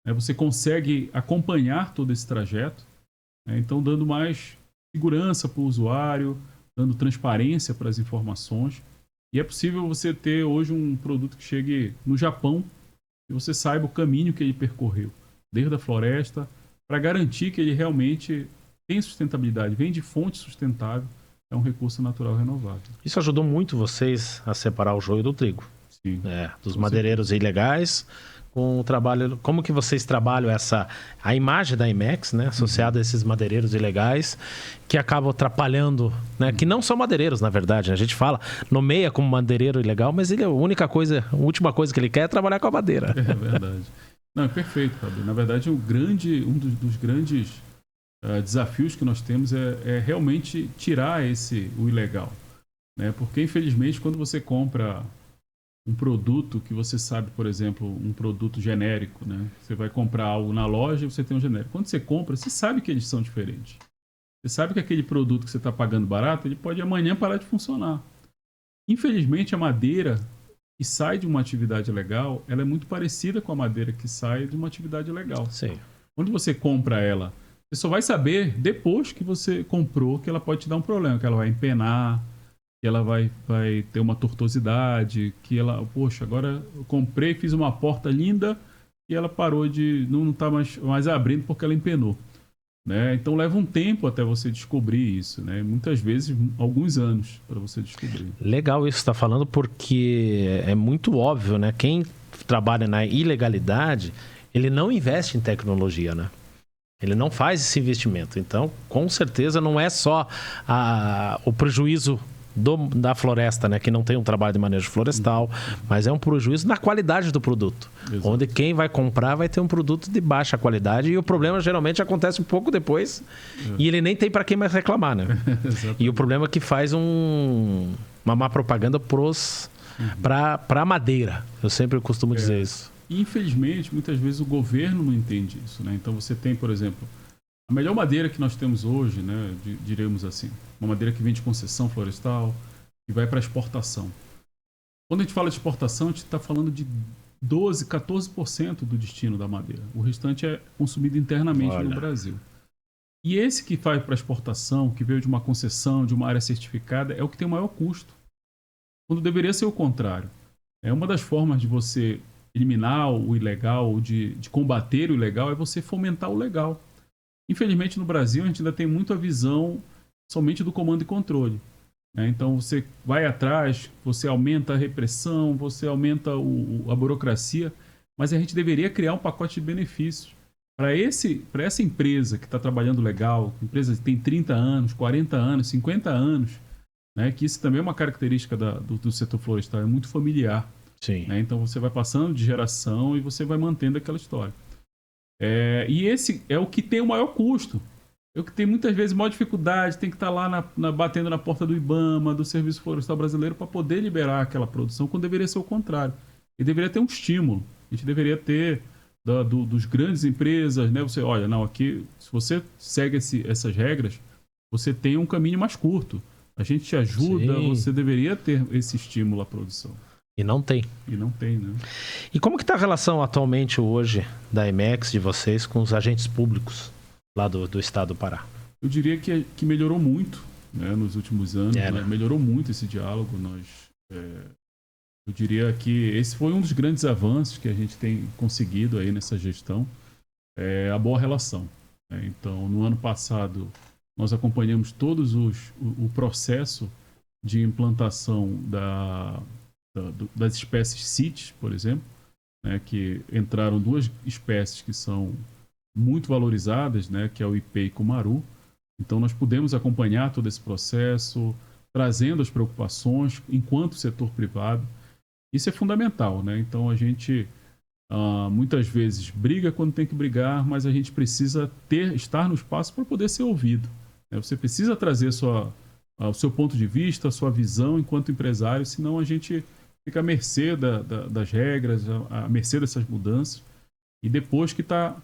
Você consegue acompanhar todo esse trajeto, então dando mais segurança para o usuário, dando transparência para as informações. E é possível você ter hoje um produto que chegue no Japão e você saiba o caminho que ele percorreu, desde a floresta, para garantir que ele realmente tem sustentabilidade, vem de fonte sustentável, é um recurso natural renovável. Isso ajudou muito vocês a separar o joio do trigo. Sim. Dos madeireiros ilegais, com o trabalho, como que vocês trabalham a imagem da IMEX, né, associada a esses madeireiros ilegais, que acabam atrapalhando, né, que não são madeireiros, na verdade, né? A gente nomeia como madeireiro ilegal, mas a última coisa que ele quer é trabalhar com a madeira. É verdade. Não, é perfeito, Fábio. Na verdade, um dos grandes desafios que nós temos é realmente tirar o ilegal, né? Porque, infelizmente, quando você compra um produto que você sabe, por exemplo, um produto genérico, né? Você vai comprar algo na loja e você tem um genérico. Quando você compra, você sabe que eles são diferentes. Você sabe que aquele produto que você está pagando barato, ele pode amanhã parar de funcionar. Infelizmente, a madeira que sai de uma atividade legal, ela é muito parecida com a madeira que sai de uma atividade legal. Sim. Quando você compra ela, você só vai saber depois que você comprou que ela pode te dar um problema, que ela vai empenar, que ela vai ter uma tortuosidade, que ela, poxa, agora eu comprei, fiz uma porta linda e ela parou de, não está mais abrindo porque ela empenou. Né? Então leva um tempo até você descobrir isso, né? Muitas vezes alguns anos para você descobrir. Legal isso que você está falando, porque é muito óbvio, né? Quem trabalha na ilegalidade, ele não investe em tecnologia, né? Ele não faz esse investimento. Então, com certeza, não é só o prejuízo da floresta, né? Que não tem um trabalho de manejo florestal, mas é um prejuízo na qualidade do produto. Exato. Onde quem vai comprar vai ter um produto de baixa qualidade e o problema geralmente acontece um pouco depois e ele nem tem para quem mais reclamar, né? E o problema é que faz uma má propaganda para a madeira. Eu sempre costumo dizer isso. E, infelizmente, muitas vezes o governo não entende isso, né? Então você tem, por exemplo, a melhor madeira que nós temos hoje, né, diremos assim, uma madeira que vem de concessão florestal e vai para exportação. Quando a gente fala de exportação, a gente está falando de 12%, 14% do destino da madeira. O restante é consumido internamente no Brasil. E esse que vai para exportação, que veio de uma concessão, de uma área certificada, é o que tem o maior custo. Quando deveria ser o contrário. É uma das formas de você eliminar o ilegal, ou de combater o ilegal, é você fomentar o legal. Infelizmente, no Brasil, a gente ainda tem muito a visão somente do comando e controle. Né? Então, você vai atrás, você aumenta a repressão, você aumenta a burocracia, mas a gente deveria criar um pacote de benefícios para essa empresa que está trabalhando legal, empresa que tem 30 anos, 40 anos, 50 anos, né? Que isso também é uma característica do setor florestal, é muito familiar. Sim. Né? Então, você vai passando de geração e você vai mantendo aquela história. E esse é o que tem o maior custo. É o que tem muitas vezes maior dificuldade, tem que estar lá batendo na porta do IBAMA, do Serviço Florestal Brasileiro, para poder liberar aquela produção, quando deveria ser o contrário. E deveria ter um estímulo. A gente deveria ter dos grandes empresas, né? Você, olha, não, aqui, se você segue essas regras, você tem um caminho mais curto. A gente te ajuda, Sim. Você deveria ter esse estímulo à produção. E não tem. E não tem, né? E como que está a relação atualmente hoje da IMEX, de vocês, com os agentes públicos lá do estado do Pará? Eu diria que melhorou muito, né, nos últimos anos. Né? Melhorou muito esse diálogo. Eu diria que esse foi um dos grandes avanços que a gente tem conseguido aí nessa gestão, a boa relação. Né? Então, no ano passado, nós acompanhamos o processo de implantação das espécies CITES, por exemplo, né, que entraram duas espécies que são muito valorizadas, né, que é o ipê e cumaru. Então nós pudemos acompanhar todo esse processo, trazendo as preocupações enquanto setor privado. Isso é fundamental, né? Então a gente muitas vezes briga quando tem que brigar, mas a gente precisa estar no espaço para poder ser ouvido. Né? Você precisa trazer o seu ponto de vista, a sua visão enquanto empresário, senão a gente fica à mercê das regras, à mercê dessas mudanças. E depois que está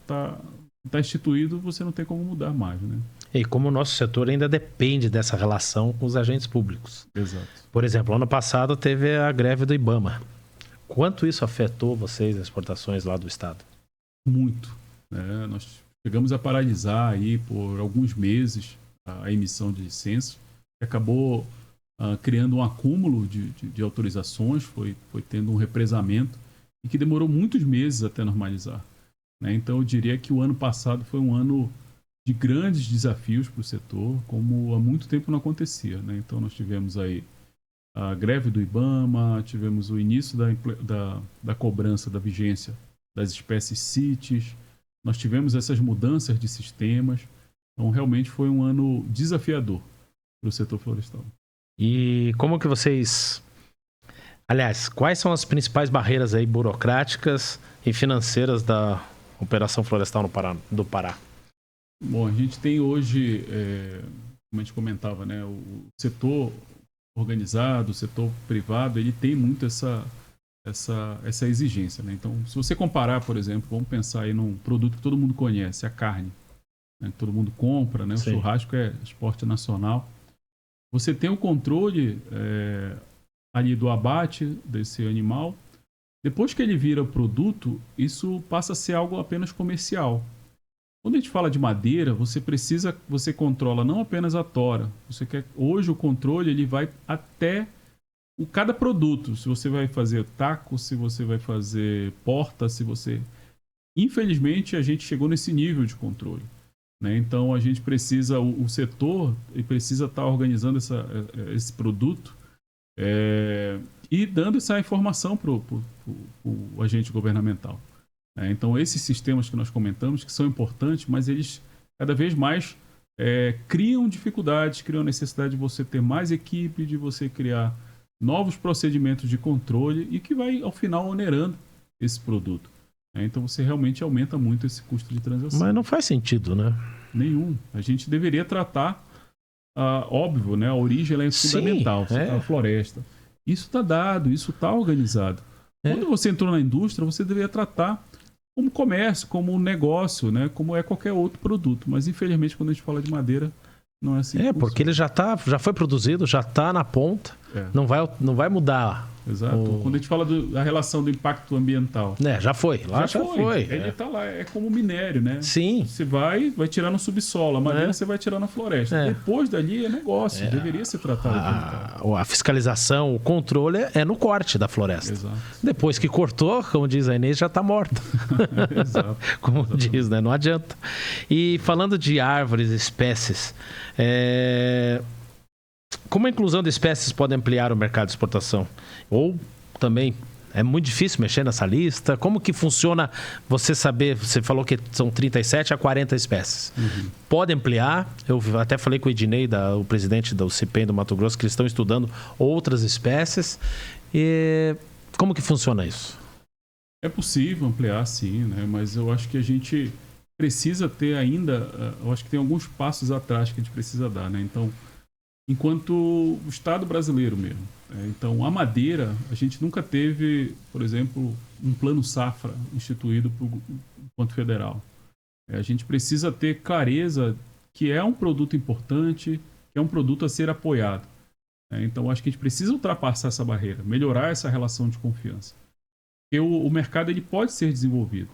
instituído, você não tem como mudar mais, né? E como o nosso setor ainda depende dessa relação com os agentes públicos. Exato. Por exemplo, ano passado teve a greve do IBAMA. Quanto isso afetou vocês, as exportações lá do estado? Muito. Né? Nós chegamos a paralisar aí por alguns meses a emissão de licença, que acabou criando um acúmulo de autorizações, foi tendo um represamento e que demorou muitos meses até normalizar. Né? Então eu diria que o ano passado foi um ano de grandes desafios para o setor, como há muito tempo não acontecia. Né? Então nós tivemos aí a greve do IBAMA, tivemos o início da cobrança da vigência das espécies CITES, nós tivemos essas mudanças de sistemas. Então realmente foi um ano desafiador para o setor florestal. E como que vocês... Aliás, quais são as principais barreiras aí burocráticas e financeiras da operação florestal do Pará? Bom, a gente tem hoje, como a gente comentava, né, o setor organizado, o setor privado, ele tem muito essa exigência. Né? Então, se você comparar, por exemplo, vamos pensar aí num produto que todo mundo conhece, a carne. né, todo mundo compra, né? O Sim. churrasco é esporte nacional. Você tem o controle ali do abate desse animal. Depois que ele vira produto, isso passa a ser algo apenas comercial. Quando a gente fala de madeira, você controla não apenas a tora. Hoje o controle ele vai até cada produto. Se você vai fazer taco, se você vai fazer porta, Infelizmente, a gente chegou nesse nível de controle, né? Então, a gente precisa, o setor precisa estar organizando esse produto e dando essa informação para o agente governamental. Então, esses sistemas que nós comentamos, que são importantes, mas eles cada vez mais criam dificuldades, criam a necessidade de você ter mais equipe, de você criar novos procedimentos de controle e que vai, ao final, onerando esse produto. Então, você realmente aumenta muito esse custo de transação. Mas não faz sentido, né? Nenhum. A gente deveria tratar, óbvio, né? A origem ela é fundamental. Você tá na floresta. Isso está dado, isso está organizado. Quando você entrou na indústria, você deveria tratar como comércio, como um negócio, né? Como é qualquer outro produto. Mas, infelizmente, quando a gente fala de madeira, não é assim. Porque ele já foi produzido, já está na ponta, não vai mudar. Exato. Quando a gente fala da relação do impacto ambiental. Já foi. Lá já foi. Ele está lá, é como minério, né? Sim. Você vai tirar no subsolo, a madeira você vai tirar na floresta. Depois dali é negócio, deveria ser tratado. A fiscalização, o controle é no corte da floresta. Exato. Depois que cortou, como diz a Inês, já está morta. Exato. Como diz, né? Não adianta. E falando de árvores, espécies, como a inclusão de espécies pode ampliar o mercado de exportação? Ou também é muito difícil mexer nessa lista? Como que funciona você saber? Você falou que são 37 a 40 espécies. Uhum. Pode ampliar? Eu até falei com o Ednei, o presidente do CIPEM do Mato Grosso, que eles estão estudando outras espécies. E como que funciona isso? É possível ampliar, sim, né? Mas eu acho que a gente precisa ter ainda... Eu acho que tem alguns passos atrás que a gente precisa dar, né? Então, enquanto o Estado brasileiro mesmo. Então, a madeira, a gente nunca teve, por exemplo, um plano safra instituído enquanto federal. A gente precisa ter clareza que é um produto importante, que é um produto a ser apoiado. Então, acho que a gente precisa ultrapassar essa barreira, melhorar essa relação de confiança. Porque o mercado ele pode ser desenvolvido.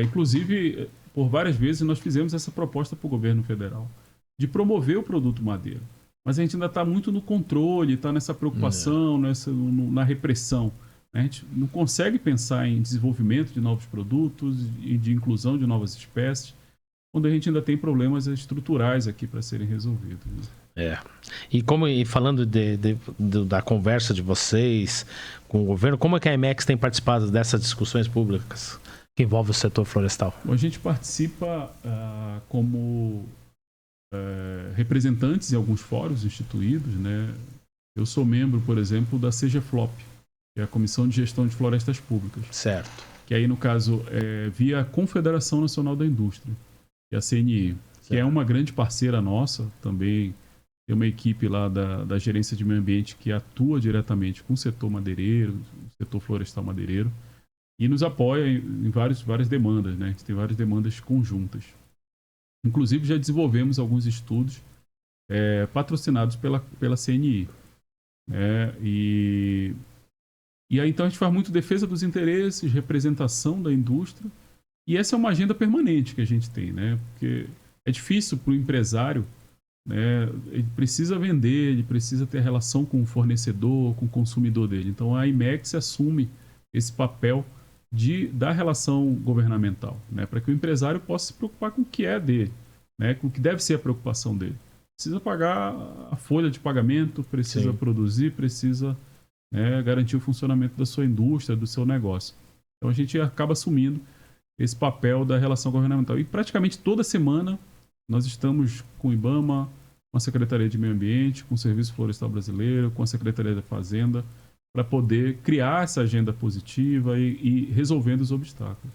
Inclusive, por várias vezes, nós fizemos essa proposta para o governo federal, de promover o produto madeira. Mas a gente ainda está muito no controle, está nessa preocupação, na repressão. A gente não consegue pensar em desenvolvimento de novos produtos e de inclusão de novas espécies, quando a gente ainda tem problemas estruturais aqui para serem resolvidos. E falando da conversa de vocês com o governo, como é que a IMEX tem participado dessas discussões públicas que envolvem o setor florestal? Bom, a gente participa como... representantes em alguns fóruns instituídos, né? Eu sou membro, por exemplo, da CGFLOP, que é a Comissão de Gestão de Florestas Públicas. Certo. Que aí, no caso, via a Confederação Nacional da Indústria, que é a CNI, que é uma grande parceira nossa, também tem uma equipe lá da Gerência de Meio Ambiente que atua diretamente com o setor madeireiro, o setor florestal madeireiro, e nos apoia em várias demandas, né? A gente tem várias demandas conjuntas. Inclusive, já desenvolvemos alguns estudos patrocinados pela CNI. E aí, então, a gente faz muito defesa dos interesses, representação da indústria. E essa é uma agenda permanente que a gente tem, né? Porque é difícil para o empresário, né? Ele precisa vender, ele precisa ter relação com o fornecedor, com o consumidor dele. Então, a IMEX assume esse papel da relação governamental, né? Para que o empresário possa se preocupar com o que é dele, né? Com o que deve ser a preocupação dele. Precisa pagar a folha de pagamento, precisa produzir, precisa garantir o funcionamento da sua indústria, do seu negócio. Então a gente acaba assumindo esse papel da relação governamental. E praticamente toda semana nós estamos com o IBAMA, com a Secretaria de Meio Ambiente, com o Serviço Florestal Brasileiro, com a Secretaria da Fazenda, para poder criar essa agenda positiva e resolvendo os obstáculos.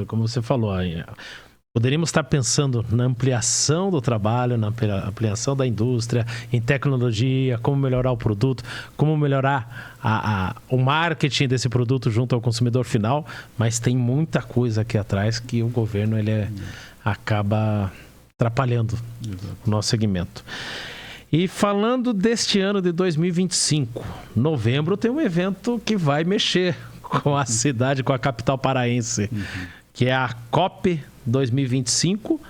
Como você falou, poderíamos estar pensando na ampliação do trabalho, na ampliação da indústria, em tecnologia, como melhorar o produto, como melhorar o marketing desse produto junto ao consumidor final, mas tem muita coisa aqui atrás que o governo acaba atrapalhando o nosso segmento. E falando deste ano de 2025, novembro tem um evento que vai mexer com a cidade, com a capital paraense, que é a COP 2025,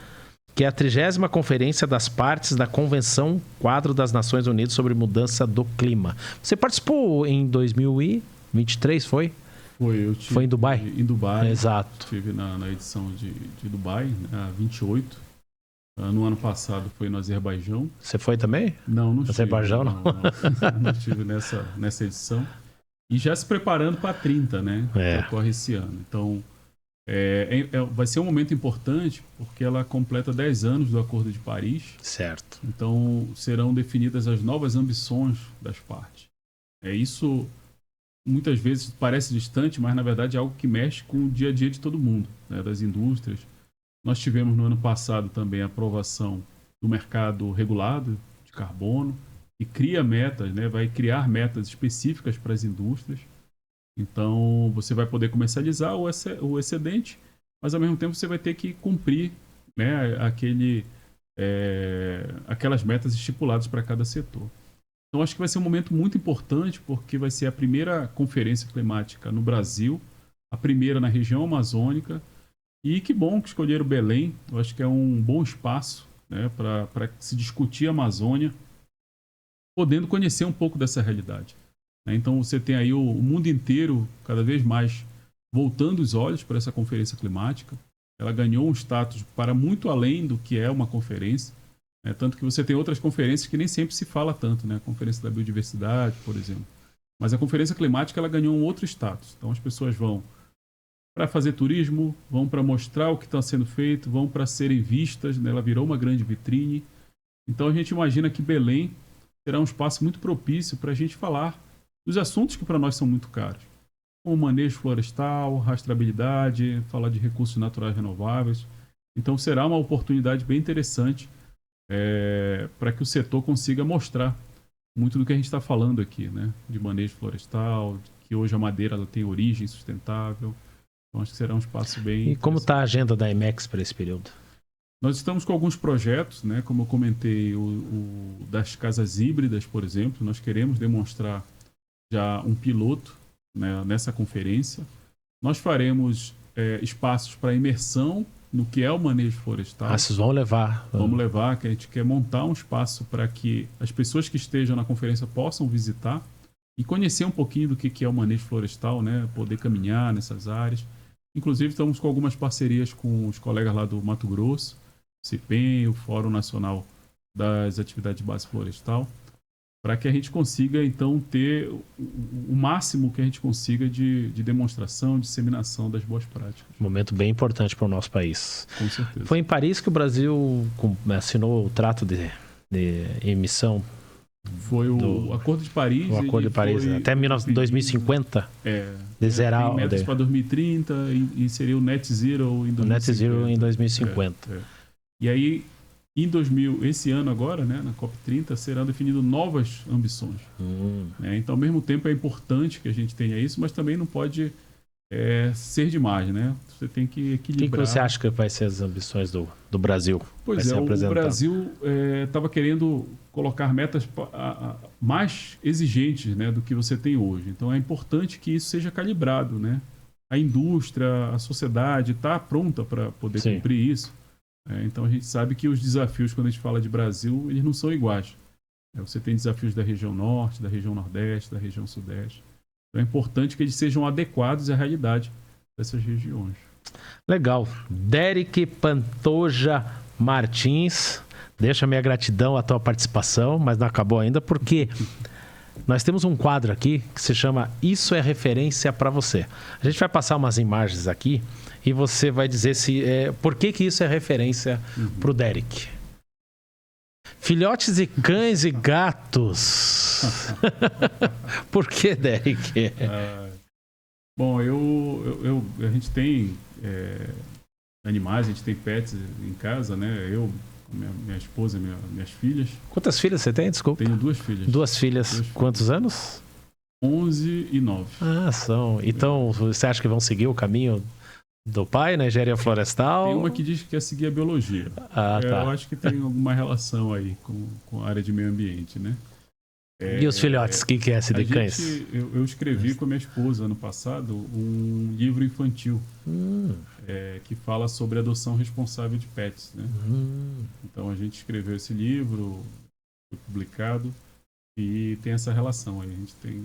que é a 30ª Conferência das Partes da Convenção Quadro das Nações Unidas sobre Mudança do Clima. Você participou em 2023, foi? Foi em Dubai? Em Dubai. Exato. Estive na edição de Dubai, a 28. No ano passado foi no Azerbaijão. Você foi também? Não estive. Azerbaijão não? Não estive nessa edição. E já se preparando para a 30, né? Que ocorre esse ano. Então, vai ser um momento importante porque ela completa 10 anos do Acordo de Paris. Certo. Então, serão definidas as novas ambições das partes. Isso, muitas vezes, parece distante, mas, na verdade, é algo que mexe com o dia a dia de todo mundo, né? Das indústrias. Nós tivemos, no ano passado, também a aprovação do mercado regulado de carbono, que cria metas, né? Vai criar metas específicas para as indústrias. Então, você vai poder comercializar o excedente, mas, ao mesmo tempo, você vai ter que cumprir, né, aquelas metas estipuladas para cada setor. Então, acho que vai ser um momento muito importante, porque vai ser a primeira conferência climática no Brasil, a primeira na região amazônica, e que bom que escolheram Belém. Eu acho que é um bom espaço, né, para se discutir a Amazônia, podendo conhecer um pouco dessa realidade. Então você tem aí o mundo inteiro cada vez mais voltando os olhos para essa conferência climática. Ela ganhou um status para muito além do que é uma conferência, né? Tanto que você tem outras conferências que nem sempre se fala tanto, né? A Conferência da Biodiversidade, por exemplo. Mas a conferência climática ela ganhou um outro status. Então as pessoas vão para fazer turismo, vão para mostrar o que está sendo feito, vão para serem vistas, né? Ela virou uma grande vitrine. Então a gente imagina que Belém será um espaço muito propício para a gente falar dos assuntos que para nós são muito caros, como manejo florestal, rastreabilidade, falar de recursos naturais renováveis. Então será uma oportunidade bem interessante para que o setor consiga mostrar muito do que a gente está falando aqui, né? De manejo florestal, que hoje a madeira ela tem origem sustentável. Então acho que será um espaço bem... E como está a agenda da IMEX para esse período? Nós estamos com alguns projetos, né? Como eu comentei, o das casas híbridas, por exemplo. Nós queremos demonstrar já um piloto, né, nessa conferência. Nós faremos espaços para imersão no que é o manejo florestal. Vocês vão levar? Vamos levar, que a gente quer montar um espaço para que as pessoas que estejam na conferência possam visitar e conhecer um pouquinho do que é o manejo florestal, né, poder caminhar nessas áreas. Inclusive, estamos com algumas parcerias com os colegas lá do Mato Grosso, CIPEM, o Fórum Nacional das Atividades de Base Florestal, para que a gente consiga, então, ter o máximo que a gente consiga de demonstração, disseminação das boas práticas. Um momento bem importante para o nosso país. Com certeza. Foi em Paris que o Brasil assinou o Trato de emissão. Foi o Acordo de Paris. O Acordo de Paris, até 2050. De zerar. Metas para 2030 e seria o Net Zero em 2050. O Net Zero em 2050. E aí, esse ano agora, né, na COP30, serão definidas novas ambições. Então, ao mesmo tempo, é importante que a gente tenha isso, mas também não pode ser demais, né? Você tem que equilibrar. O que você acha que vai ser as ambições do Brasil? Pois o Brasil estava querendo colocar metas mais exigentes, né, do que você tem hoje. Então, é importante que isso seja calibrado, né? A indústria, a sociedade está pronta para poder cumprir isso. Então a gente sabe que os desafios, quando a gente fala de Brasil, eles não são iguais. Você tem desafios da região norte, da região nordeste, da região sudeste. Então é importante que eles sejam adequados à realidade dessas regiões. Legal. Derek Pantoja Martins, deixa minha gratidão à tua participação, mas não acabou ainda, porque nós temos um quadro aqui que se chama Isso é Referência para Você. A gente vai passar umas imagens aqui e você vai dizer por que isso é referência para o Derek. Filhotes de cães e gatos. Por que, Derek? Bom, a gente tem animais, a gente tem pets em casa, né? Eu, minha esposa, minhas filhas. Quantas filhas você tem? Desculpa. Tenho 2 filhas. Duas filhas. Quantos anos? 11 e 9. São. Então, você acha que vão seguir o caminho Do pai, né? Engenharia florestal. Tem uma que diz que quer seguir a biologia. Tá. Eu acho que tem alguma relação aí com a área de meio ambiente, né? E os filhotes, o que é esse de cães? Eu escrevi com a minha esposa ano passado um livro infantil que fala sobre adoção responsável de pets, né? Então a gente escreveu esse livro, foi publicado e tem essa relação aí. A gente tem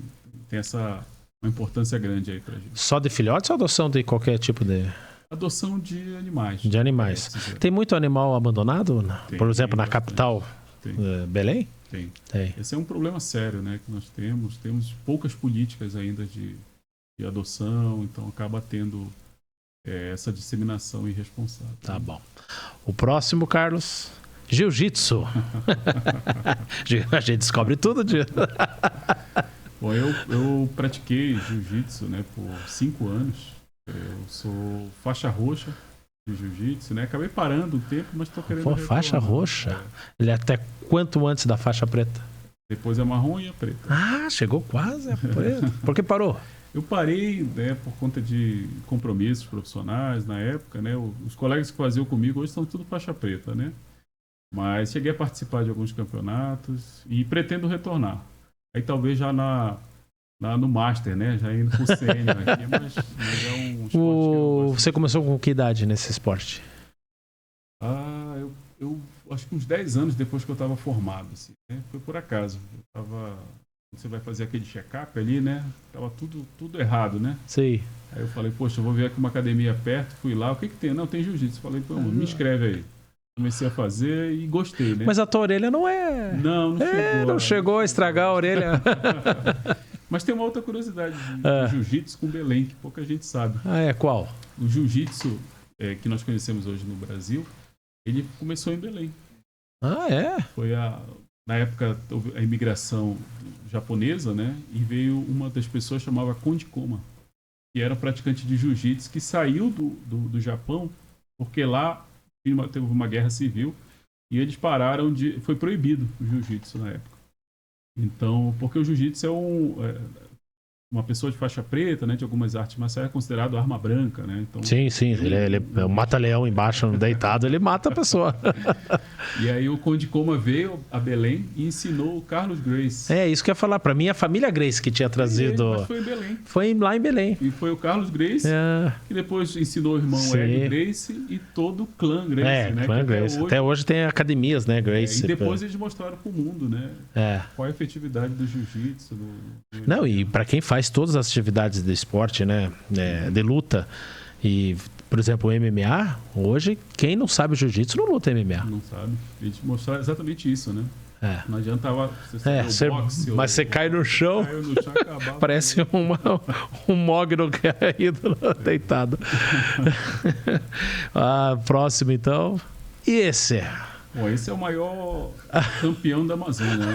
uma importância grande aí pra gente. Só de filhotes ou adoção de qualquer tipo de... Adoção de animais. De animais. Pets, tem muito animal abandonado? Tem, por exemplo, na bastante. capital, Belém? Tem. Tem. Esse é um problema sério, né, que nós temos. Temos poucas políticas ainda de adoção, então acaba tendo essa disseminação irresponsável. Tá bom. O próximo, Carlos... Jiu-jitsu. A gente descobre tudo disso. Bom, eu pratiquei jiu-jitsu, né, por 5 anos. Eu sou faixa roxa de jiu-jitsu, né? Acabei parando um tempo, mas estou querendo retornar. Faixa roxa? Ele é até quanto antes da faixa preta? Depois a marrom e a preta. Ah, chegou quase a preta. Por que parou? Eu parei, né, por conta de compromissos profissionais na época, né? Os colegas que faziam comigo hoje são tudo faixa preta, né? Mas cheguei a participar de alguns campeonatos e pretendo retornar. Aí talvez já no Master, né? Já indo pro sênior aqui, mas é um esporte que eu gosto. Você começou com que idade nesse esporte? Eu acho que uns 10 anos depois que eu estava formado, assim, né? Foi por acaso. Você vai fazer aquele check-up ali, né? Tava tudo errado, né? Sim. Aí eu falei, poxa, eu vou ver aqui uma academia perto. Fui lá, o que tem? Não, tem jiu-jitsu. Falei, pô, me inscreve aí. Comecei a fazer e gostei, né? Mas a tua orelha não é... Não chegou. Não chegou a estragar a orelha. Mas tem uma outra curiosidade de jiu-jitsu com Belém, que pouca gente sabe. Qual? O jiu-jitsu que nós conhecemos hoje no Brasil, ele começou em Belém. Foi na época a imigração japonesa, né? E veio uma das pessoas chamava Konde Koma, que era praticante de jiu-jitsu, que saiu do Japão, porque lá teve uma guerra civil e eles pararam foi proibido o jiu-jitsu na época. Então, porque o jiu-jitsu uma pessoa de faixa preta, né, de algumas artes marciais, é considerado arma branca, né? Então, sim. Ele é um mata-leão embaixo, deitado, ele mata a pessoa. E aí o Konde Koma veio a Belém e ensinou o Carlos Gracie. Isso que eu ia falar. Pra mim, a família Gracie que tinha trazido... Mas foi em Belém. Foi lá em Belém. E foi o Carlos Gracie, que depois ensinou o irmão Hélio Gracie e todo o clã Gracie, né? Clã Gracie. Até hoje tem academias, né, Gracie. E depois eles mostraram pro mundo, né? Qual a efetividade do jiu-jitsu. Não, e pra quem faz todas as atividades de esporte, né, de luta, e, por exemplo, o MMA, hoje, quem não sabe jiu-jitsu não luta MMA. Não sabe. Eles mostraram exatamente isso, né? Não adiantava boxe, mas você cai no chão, acabava, parece um mogno caído, deitado. Próximo, então. E esse? Bom, esse é o maior campeão da Amazônia, né?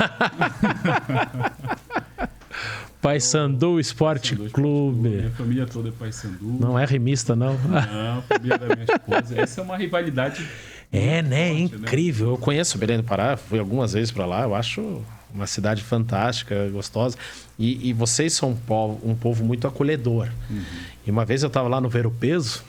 Paysandu Esporte Clube. Minha família toda é Paysandu. Não é remista, não? Não, a família da minha esposa. Essa é uma rivalidade... né? Incrível. Né? Eu conheço Belém do Pará, fui algumas vezes para lá. Eu acho uma cidade fantástica, gostosa. E vocês são um povo muito acolhedor. E uma vez eu estava lá no Ver o Peso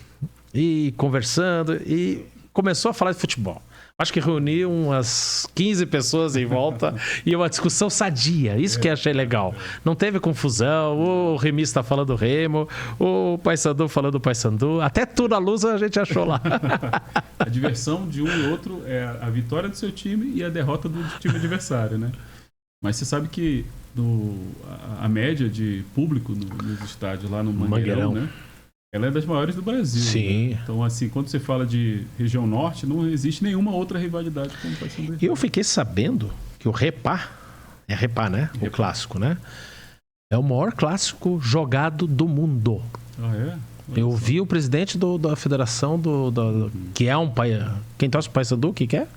e conversando e começou a falar de futebol. Acho que reuni umas 15 pessoas em volta e uma discussão sadia. Isso que eu achei legal. Não teve confusão. O remista falando do Remo, o Paysandu falando do Paysandu. Até tudo à luz a gente achou lá. A diversão de um e outro é a vitória do seu time e a derrota do time adversário, né? Mas você sabe que a média de público nos estádios lá no Mangueirão, né? Ela é das maiores do Brasil. Sim. Né? Então, assim, quando você fala de região norte, não existe nenhuma outra rivalidade com o Paysandu. E eu fiquei sabendo que o Repá, né? O clássico, né? É o maior clássico jogado do mundo. Eu vi o presidente da federação que é um pai. Quem torce pro Paysandu, o que é?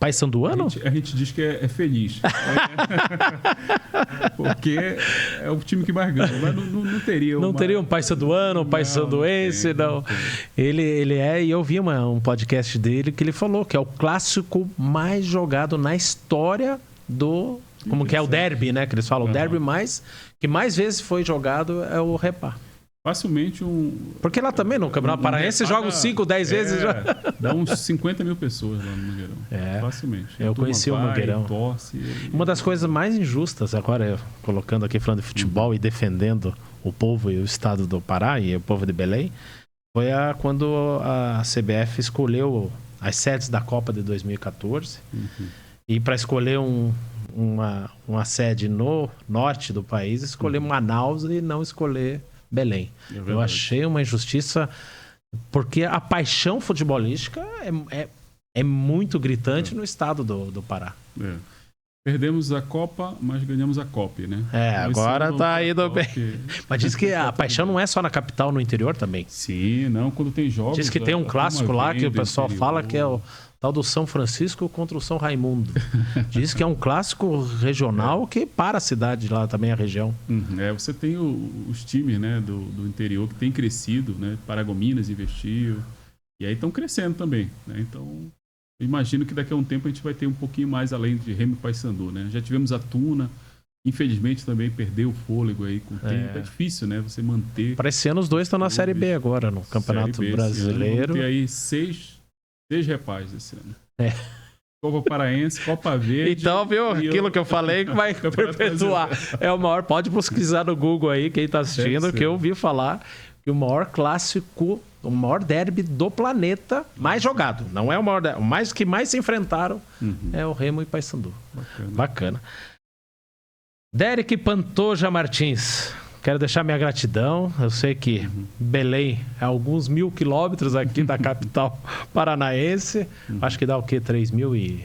Paysanduano? A gente diz que é feliz. Porque é o time que mais ganha. Mas não teria Não teria um Paysanduano, um Paysanduense, não. Ele e eu vi um podcast dele que ele falou que é o clássico mais jogado na história do... Como que é o derby, né? Que eles falam, o derby que mais vezes foi jogado é o Repá. Facilmente Porque lá também no Campeonato Paraense joga 5, 10 vezes já. Dá uns 50 mil pessoas lá no Mangueirão. Facilmente. Eu conheci o Mangueirão. Uma das coisas mais injustas, agora eu colocando aqui, falando de futebol e defendendo o povo e o estado do Pará e o povo de Belém, foi quando a CBF escolheu as sedes da Copa de 2014. E para escolher uma sede no norte do país, escolher Manaus e não escolher Belém. Eu achei uma injustiça, porque a paixão futebolística é muito gritante no estado do Pará. Perdemos a Copa, mas ganhamos a Copa, né? Agora tá indo bem. Mas diz que a paixão não é só na capital, no interior também. Sim, não, quando tem jogos... Diz que tem um clássico lá que o pessoal fala que é o tal do São Francisco contra o São Raimundo. Diz que é um clássico regional que para a cidade lá também, a região. Você tem os times, né, do interior que tem crescido, né? Paragominas investiu, e aí estão crescendo também, né? Então, eu imagino que daqui a um tempo a gente vai ter um pouquinho mais além de Remo e Paysandu, né? Já tivemos a Tuna, infelizmente também perdeu o fôlego aí com o tempo. É difícil, né? Você manter... Para esse ano os dois estão na Série B agora, no Campeonato Brasileiro. E aí 6 repais esse ano. Copa Paraense, Copa Verde. Então, viu? Aquilo que eu falei que vai perpetuar. É o maior. Pode pesquisar no Google aí, quem está assistindo, que eu ouvi falar que o maior clássico, o maior derby do planeta mais jogado. Não é o maior derby, o mais que mais se enfrentaram é o Remo e Paysandu. Bacana. Derek Pantoja Martins. Quero deixar minha gratidão. Eu sei que Belém é alguns 1.000 quilômetros aqui da capital paranaense. Acho que dá o quê? 3.000 e...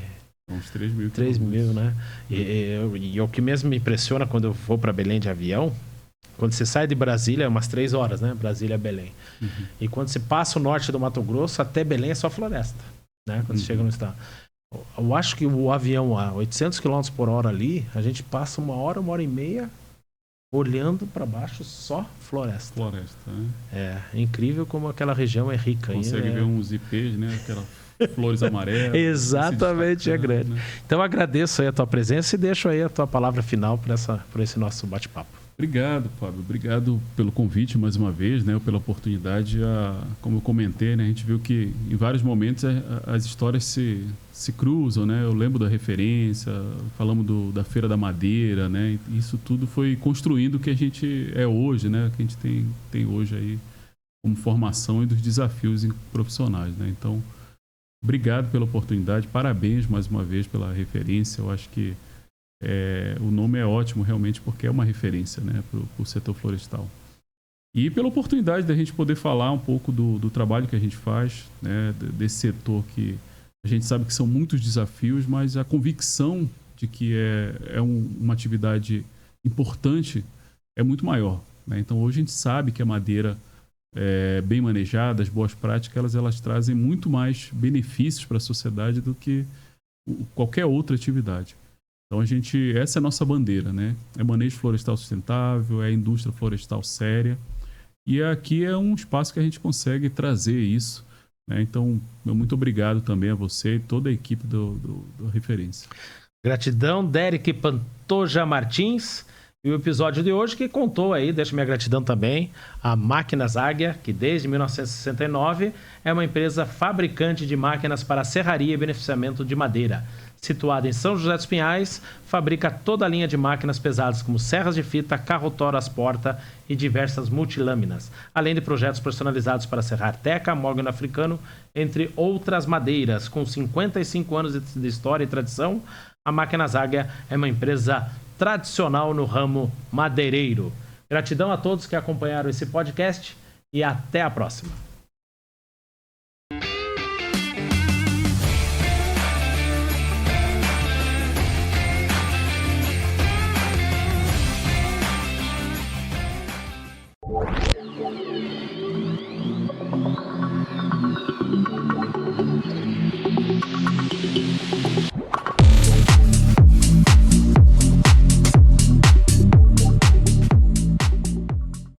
Uns 3.000. 3.000, né? E o que mesmo me impressiona quando eu vou para Belém de avião, quando você sai de Brasília, é umas 3 horas, né? Brasília-Belém. E quando você passa o norte do Mato Grosso, até Belém é só floresta, né? Quando você chega no estado. Eu acho que o avião a 800 km por hora ali, a gente passa 1 hora, 1 hora e meia olhando para baixo, só floresta. Né? É incrível como aquela região é rica. Consegue ver uns ipês, né? Aquelas flores amarelas. Exatamente, é grande. Né? Então agradeço aí a tua presença e deixo aí a tua palavra final por esse nosso bate-papo. Obrigado, Fábio. Obrigado pelo convite mais uma vez, né? Pela oportunidade. Como eu comentei, né? A gente viu que em vários momentos as histórias se cruzam, né? Eu lembro da referência, falamos da Feira da Madeira, né? Isso tudo foi construindo o que a gente é hoje, né? Que a gente tem hoje aí como formação e dos desafios profissionais, né? Então, obrigado pela oportunidade. Parabéns mais uma vez pela referência. Eu acho que o nome é ótimo realmente porque é uma referência, né, para o setor florestal. E pela oportunidade da gente poder falar um pouco do trabalho que a gente faz, né, desse setor que a gente sabe que são muitos desafios, mas a convicção de que é uma atividade importante é muito maior, né? Então hoje a gente sabe que a madeira bem manejada, as boas práticas, elas trazem muito mais benefícios para a sociedade do que qualquer outra atividade. Então, essa é a nossa bandeira, né? É manejo florestal sustentável, é indústria florestal séria. E aqui é um espaço que a gente consegue trazer isso, né? Então, muito obrigado também a você e toda a equipe do Referência. Gratidão, Derek Pantoja Martins. E o episódio de hoje que contou aí, deixa minha gratidão também, a Máquinas Águia, que desde 1969 é uma empresa fabricante de máquinas para serraria e beneficiamento de madeira. Situada em São José dos Pinhais, fabrica toda a linha de máquinas pesadas como serras de fita, carrotoras porta e diversas multilâminas, além de projetos personalizados para serrar teca, mogno africano, entre outras madeiras. Com 55 anos de história e tradição, a Máquinas Águia é uma empresa tradicional no ramo madeireiro. Gratidão a todos que acompanharam esse podcast e até a próxima.